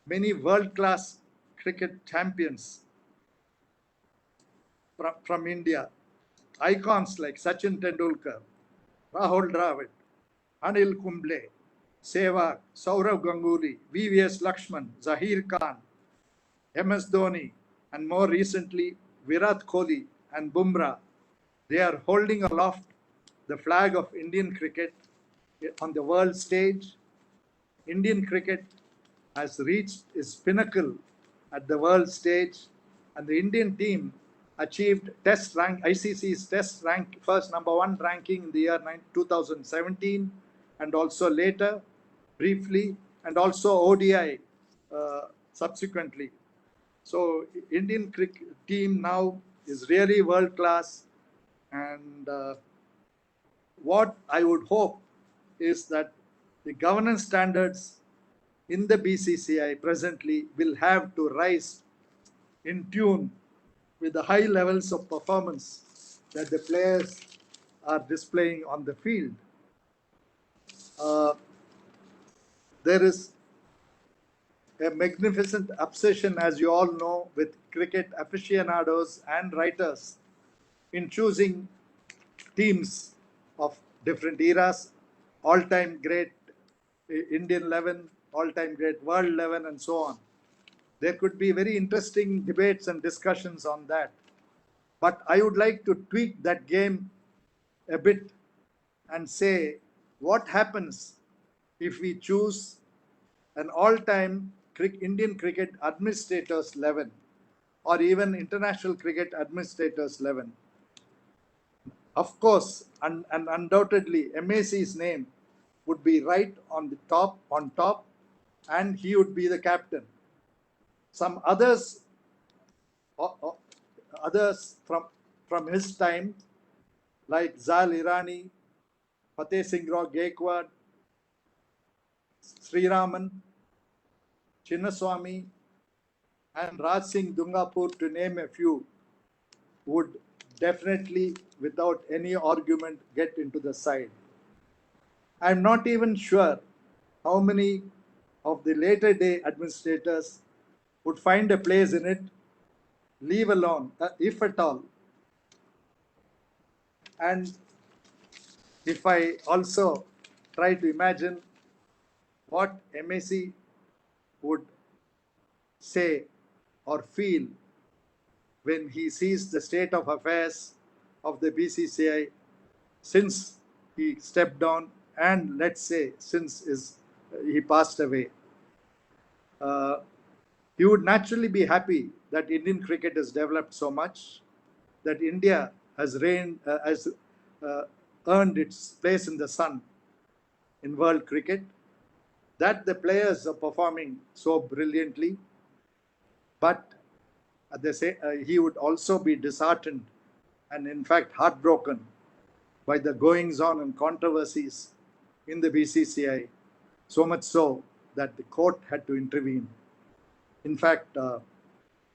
many world-class cricket champions from India, icons like Sachin Tendulkar, Rahul Dravid, Anil Kumble, Sehwag, Sourav Ganguly, VVS Lakshman, Zahir Khan, MS Dhoni, and more recently Virat Kohli and Bumrah. They are holding aloft the flag of Indian cricket on the world stage. Indian cricket has reached its pinnacle at the world stage, and the Indian team achieved ICC's test rank, first #1 ranking in the year 2017, and also later, briefly, and also ODI subsequently. So Indian cricket team now is really world class, and what I would hope is that the governance standards in the BCCI presently will have to rise in tune with the high levels of performance that the players are displaying on the field. There is a magnificent obsession, as you all know, with cricket aficionados and writers in choosing teams of different eras, all-time great Indian 11, all-time great world 11, and so on. There could be very interesting debates and discussions on that. But I would like to tweak that game a bit and say, what happens if we choose an all-time Indian cricket administrators 11 or even international cricket administrators 11? Of course, and undoubtedly, MAC's name would be right on top, and he would be the captain. Some others from his time, like Zal Irani, Fateh Singh Gaikwad, Sriraman, Chinnaswamy, and Raj Singh Dungapur, to name a few, would definitely, without any argument, get into the side. I'm not even sure how many of the later day administrators would find a place in it, leave alone, if at all. And if I also try to imagine what MAC would say or feel when he sees the state of affairs of the BCCI since he stepped down, and let's say since he passed away. He would naturally be happy that Indian cricket has developed so much, that India has earned its place in the sun in world cricket, that the players are performing so brilliantly. But he would also be disheartened and in fact heartbroken by the goings on and controversies in the BCCI, so much so that the court had to intervene. In fact,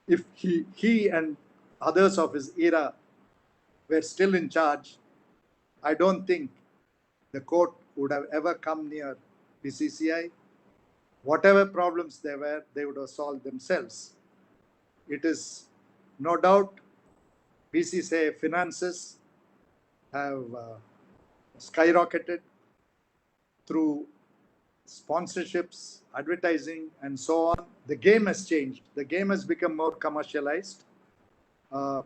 if he and others of his era were still in charge, I don't think the court would have ever come near BCCI. Whatever problems there were, they would have solved themselves. It is no doubt BCCI finances have skyrocketed through sponsorships, advertising, and so on. The game has changed. The game has become more commercialized. The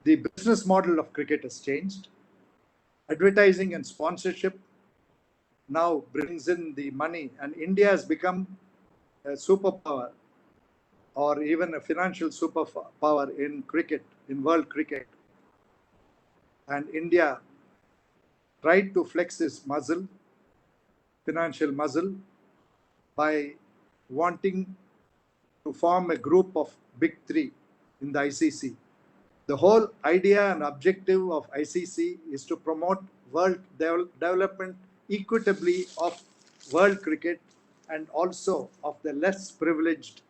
business model of cricket has changed. Advertising and sponsorship now brings in the money, and India has become a superpower or even a financial superpower in cricket, in world cricket. And India tried to flex its muscle, financial muscle, by wanting to form a group of big three in the ICC. The whole idea and objective of ICC is to promote world development equitably of world cricket and also of the less privileged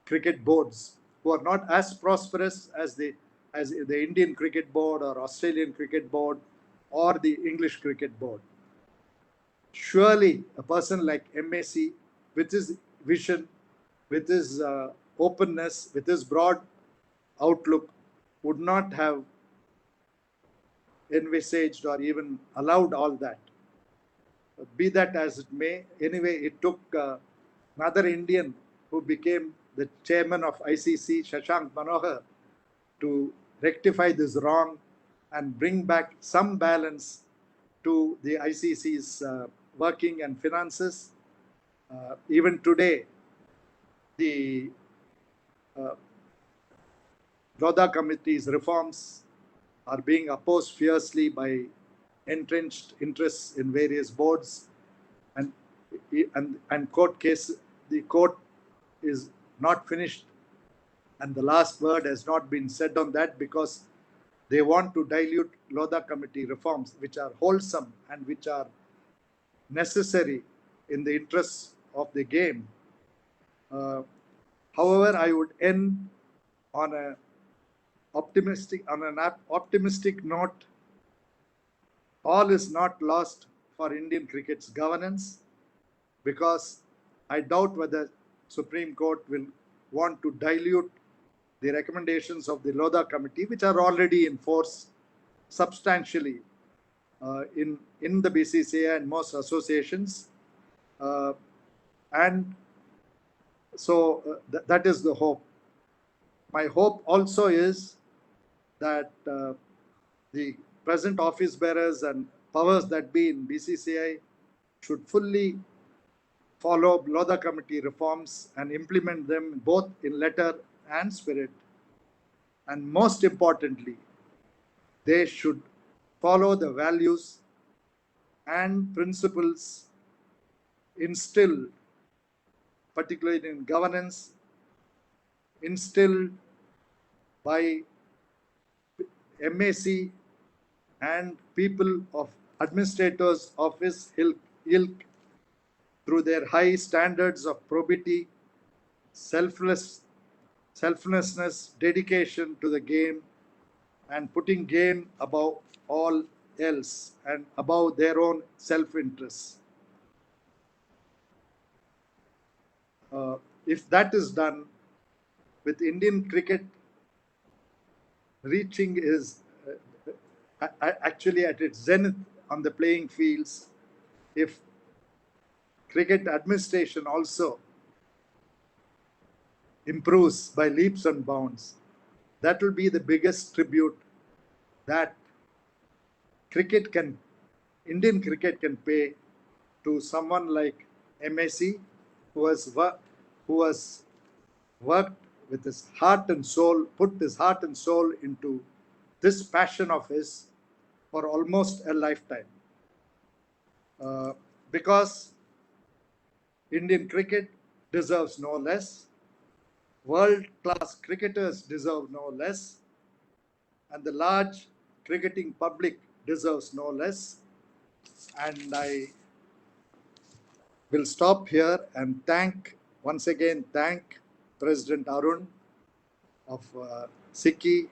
cricket boards who are not as prosperous as the Indian Cricket Board or Australian Cricket Board or the English Cricket Board. Surely a person like MAC, with his vision, with his openness, with his broad outlook, would not have envisaged or even allowed all that. Be that as it may, anyway, it took another Indian who became the chairman of ICC, Shivshankar, to rectify this wrong and bring back some balance to the ICC's working and finances. Even today, the Lodha Committee's reforms are being opposed fiercely by entrenched interests in various boards, and court case. The court is not finished, and the last word has not been said on that, because they want to dilute Lodha Committee reforms, which are wholesome and which are necessary in the interests of the game. However, I would end on an optimistic note. All is not lost for Indian cricket's governance, because I doubt whether Supreme Court will want to dilute the recommendations of the Lodha Committee, which are already in force substantially in the BCCI and most associations. And so that is the hope. My hope also is that the present office bearers and powers that be in BCCI should fully follow Lodha Committee reforms and implement them both in letter and spirit. And most importantly, they should follow the values and principles instilled, particularly in governance, instilled by MAC and people of administrators of his ilk through their high standards of probity, selflessness, dedication to the game, and putting game above all else and above their own self-interest. If that is done, with Indian cricket reaching is actually at its zenith on the playing fields if cricket administration also improves by leaps and bounds. That will be the biggest tribute that Indian cricket can pay to someone like MAC, who has worked with his heart and soul, put his heart and soul into this passion of his for almost a lifetime. Because Indian cricket deserves no less, world-class cricketers deserve no less, and the large cricketing public deserves no less. And I will stop here and once again thank President Arun of Siki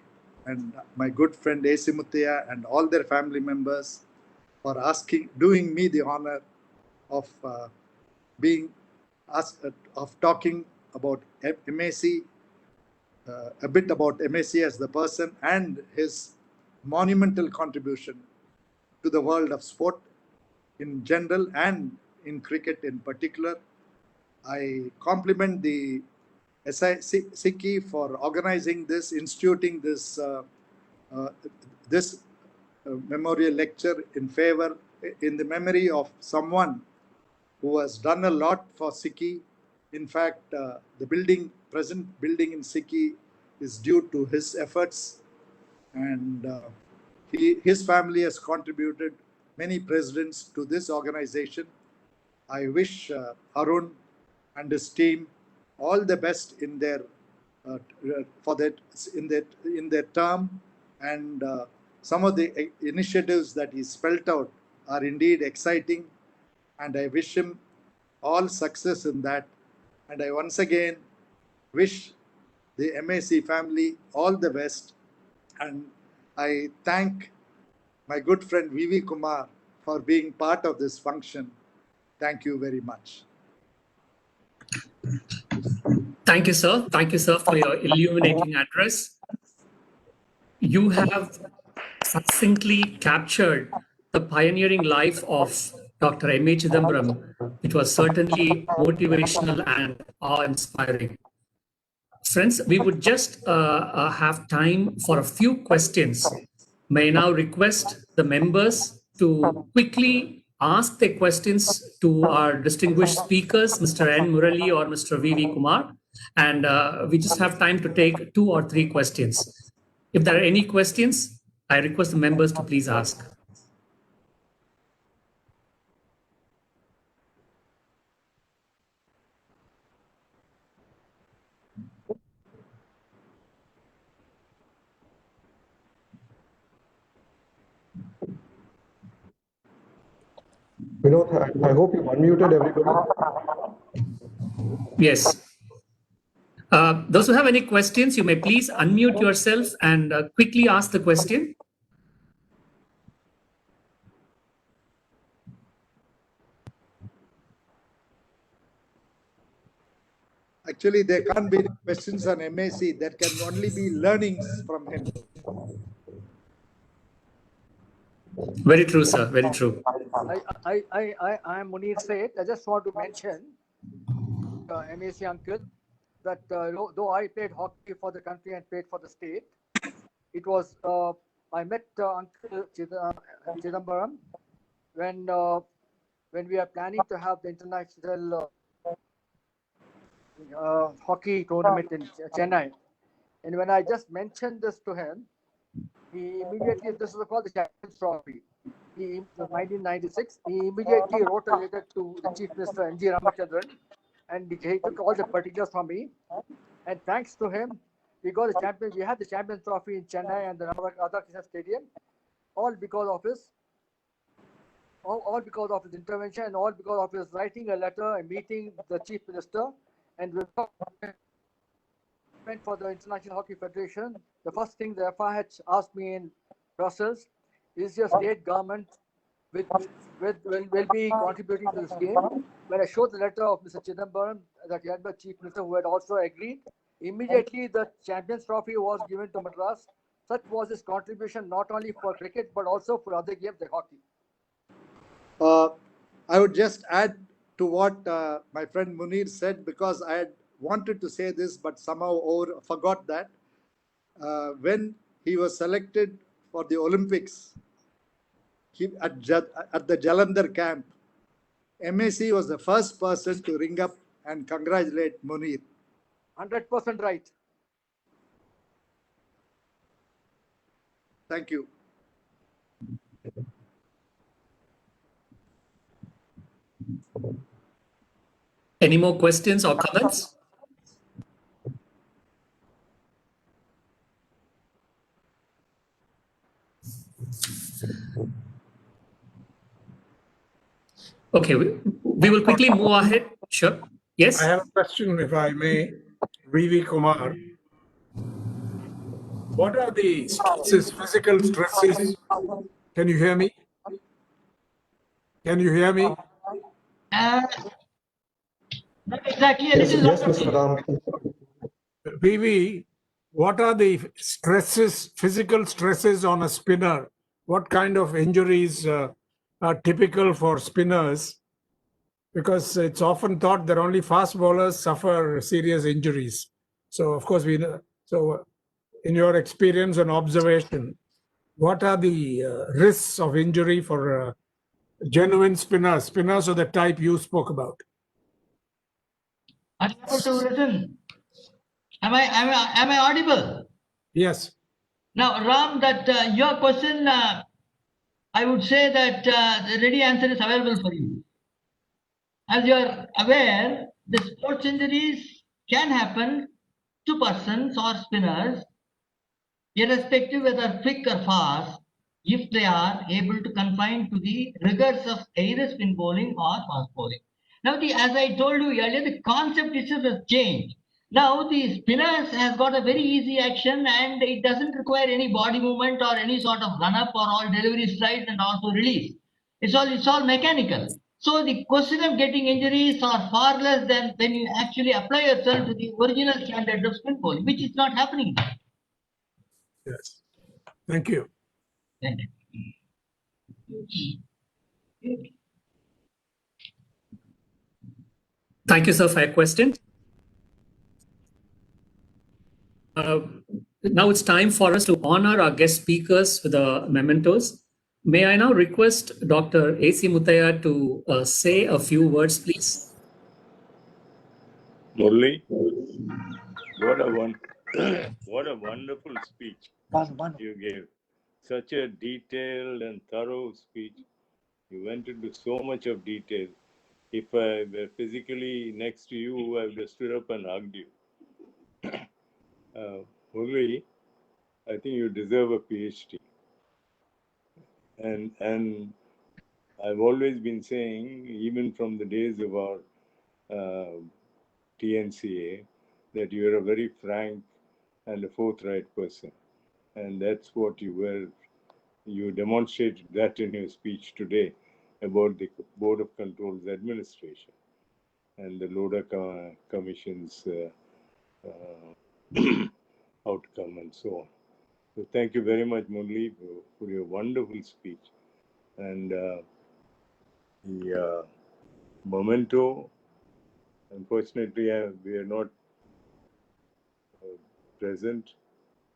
and my good friend A.C. Muthaiya and all their family members for doing me the honor of talking about MAC, a bit about MAC as the person and his monumental contribution to the world of sport in general and in cricket in particular. I compliment the SICI for organizing this, instituting this memorial lecture in the memory of someone who has done a lot for SICI. In fact, the present building in SICI is due to his efforts, and his family has contributed many presidents to this organization. I wish Arun and his team all the best in their term, and some of the initiatives that he spelled out are indeed exciting, and I wish him all success in that. And I once again wish the MAC family all the best, and I thank my good friend Vivi Kumar for being part of this function. Thank you very much. Thank you, sir. Thank you, sir, for your illuminating address. You have succinctly captured the pioneering life of Dr. M.A. Chidambaram. It was certainly motivational and awe-inspiring. Friends, we would just have time for a few questions. May I now request the members to quickly ask their questions to our distinguished speakers, Mr. N. Murali or Mr. Vivi Kumar, and we just have time to take 2 or 3 questions. If there are any questions, I request the members to please ask. Vinod, I hope you've unmuted everybody. Yes. Those who have any questions, you may please unmute yourself and quickly ask the question. Actually, there can't be questions on MAC. There can only be learnings from him. Very true, sir. Very true. I am Munir Said. I just want to mention, MAC uncle, that though I played hockey for the country and played for the state, it was I met Uncle Chidambaram when we are planning to have the international hockey tournament in Chennai, and when I just mentioned this to him, he immediately, this was called the Champions Trophy. In 1996, he immediately wrote a letter to the Chief Minister N.G. Ramachandran, and he took all the particulars from me. And thanks to him, we got the champion. We had the Champions Trophy in Chennai and the Radhakrishnan Stadium, all because of his intervention, and all because of his writing a letter and meeting the Chief Minister. And we went for the International Hockey Federation. The first thing the FI had asked me in Brussels is your state government will be contributing to this game. When I showed the letter of Mr. Chidambaram, that he had the Chief Minister, who had also agreed, immediately the Champions Trophy was given to Madras Such was his contribution not only for cricket but also for other games like hockey. I would just add to what my friend Munir said, because I had wanted to say this but somehow forgot that. When he was selected for the Olympics at the Jalandhar camp, MAC was the first person to ring up and congratulate Munir. 100% right. Thank you. Any more questions or comments? Okay, we will quickly move ahead. Sure. Yes. I have a question, if I may. Vivi Kumar. What are the stresses, physical stresses? Can you hear me? Can you hear me? Not exactly. A Yes, little yes, lot of Mr. it. Ram. Vivi, what are the stresses, physical stresses on a spinner? What kind of injuries are typical for spinners? Because it's often thought that only fast bowlers suffer serious injuries. So, of course, we know. So, in your experience and observation, what are the risks of injury for genuine spinners, spinners of the type you spoke about? Are you able to listen? Am I audible? Yes. Now, Ram, that your question, I would say that the ready answer is available for you. As you are aware, the sports injuries can happen to persons or spinners, irrespective whether quick or fast, if they are able to confine to the rigors of either spin bowling or fast bowling. Now, as I told you earlier, the concept itself has changed. Now, the spinners has got a very easy action and it doesn't require any body movement or any sort of run up or all delivery stride and also release. It's all mechanical. So the question of getting injuries are far less than when you actually apply yourself to the original standard of spin bowling, which is not happening now. Yes. Thank you. Thank you. Thank you, sir, for your question. Now it's time for us to honor our guest speakers with the mementos. May I now request Dr. A.C. Muthaiya to say a few words, please? Murli, what a wonderful speech you gave. Such a detailed and thorough speech. You went into so much of detail. If I were physically next to you, I would have stood up and hugged you. Murli, I think you deserve a PhD. And I've always been saying, even from the days of our TNCA, that you're a very frank and a forthright person. And that's what you were. You demonstrated that in your speech today about the Board of Control's administration and the Loda Commission's outcome and so on. So thank you very much, Murli, for your wonderful speech. And the memento, unfortunately, we are not present.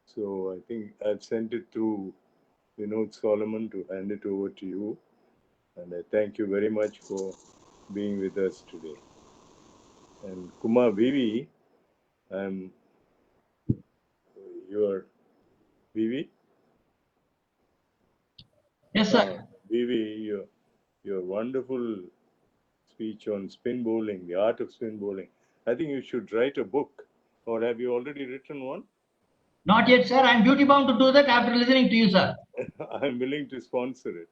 So I think I've sent it through Vinod Solomon to hand it over to you. And I thank you very much for being with us today. And Kumar Vivi, you're Vivi? Yes, sir. Vivi, your wonderful speech on spin bowling, the art of spin bowling. I think you should write a book, or have you already written one? Not yet, sir. I'm duty bound to do that after listening to you, sir. I'm willing to sponsor it.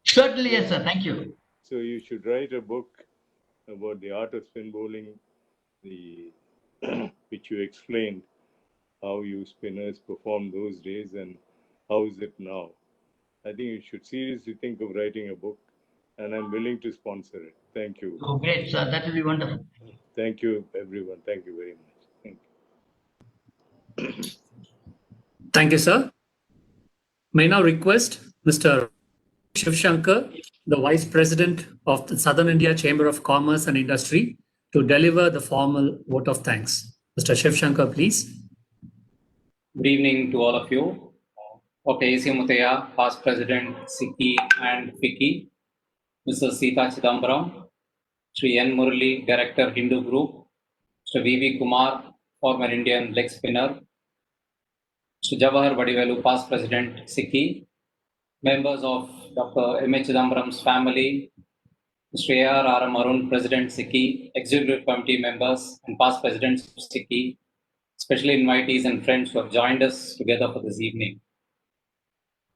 Certainly, yes, sir. Thank you. So you should write a book about the art of spin bowling, which you explained how you spinners performed those days and how is it now. I think you should seriously think of writing a book, and I'm willing to sponsor it. Thank you. Oh, great, sir. That will be wonderful. Thank you, everyone. Thank you very much. Thank you. Thank you, sir. May now request Mr. Shivshankar, the Vice President of the Southern India Chamber of Commerce and Industry, to deliver the formal vote of thanks. Mr. Shivshankar, please. Good evening to all of you. Dr. A.C. Mutaya, past President, Siki and Fiki, Mrs. Sita Chidambaram, Sri N. Murali, Director, Hindu Group, Mr. Vivi Kumar, former Indian leg spinner, Mr. Jawahar Vadivelu, past President, Siki, members of Dr. M. Chidambaram's family, Mr. A.R. Arun, President, Siki, Executive Committee members and past Presidents of Siki, especially invitees and friends who have joined us together for this evening.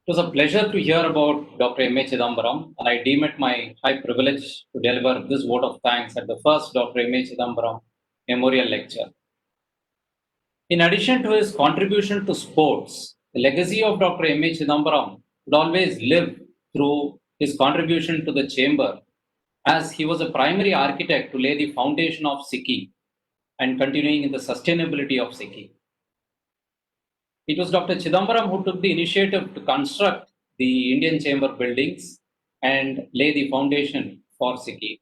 It was a pleasure to hear about Dr. M. Chidambaram, and I deem it my high privilege to deliver this vote of thanks at the first Dr. M. Chidambaram Memorial Lecture. In addition to his contribution to sports, the legacy of Dr. M. Chidambaram would always live through his contribution to the chamber, as he was a primary architect to lay the foundation of Siki and continuing in the sustainability of Siki. It was Dr. Chidambaram who took the initiative to construct the Indian Chamber buildings and lay the foundation for Siki.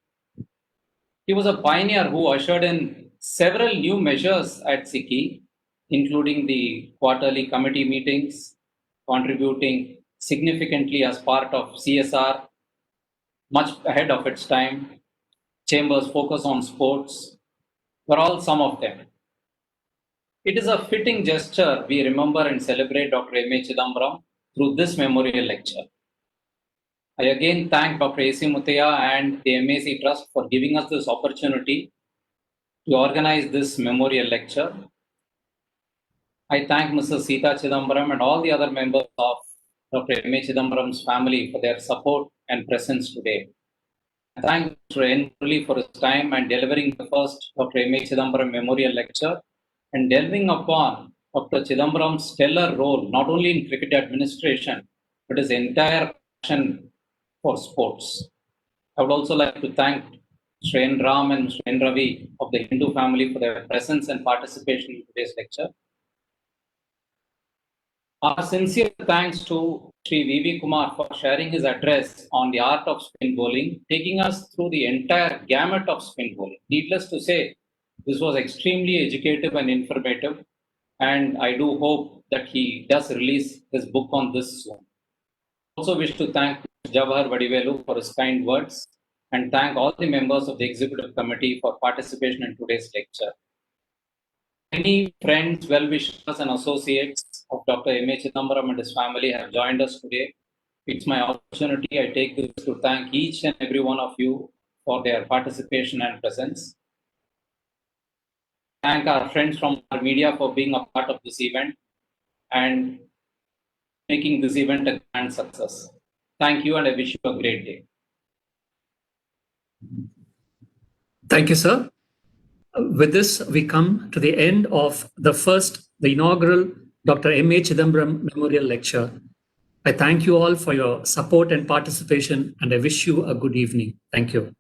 He was a pioneer who ushered in several new measures at Siki, including the quarterly committee meetings, contributing significantly as part of CSR, much ahead of its time. Chamber's focus on sports were all some of them. It is a fitting gesture we remember and celebrate Dr. M. A. Chidambaram through this memorial lecture. I again thank Dr. A.C. Mutaya and the MAC Trust for giving us this opportunity to organize this memorial lecture. I thank Mrs. Sita Chidambaram and all the other members of Dr. M. A. Chidambaram's family for their support and presence today. I thank Mr. N. Murali for his time and delivering the first Dr. M. A. Chidambaram Memorial Lecture and delving upon Dr. Chidambaram's stellar role, not only in cricket administration, but his entire passion for sports. I would also like to thank Mr. N. Ram and Mr. N. Ravi of the Hindu family for their presence and participation in today's lecture. Our sincere thanks to Sri Vivi Kumar for sharing his address on the art of spin bowling, taking us through the entire gamut of spin bowling. Needless to say, this was extremely educative and informative, and I do hope that he does release his book on this soon. I also wish to thank Jawahar Vadivelu for his kind words and thank all the members of the Executive Committee for participation in today's lecture. Many friends, well-wishers and associates of Dr. M. A. Chidambaram and his family have joined us today. It's my opportunity. I take this to thank each and every one of you for their participation and presence. Thank our friends from our media for being a part of this event and making this event a grand success. Thank you, and I wish you a great day. Thank you, sir. With this, we come to the end of the inaugural Dr. M. A. Chidambaram Memorial Lecture. I thank you all for your support and participation, and I wish you a good evening. Thank you.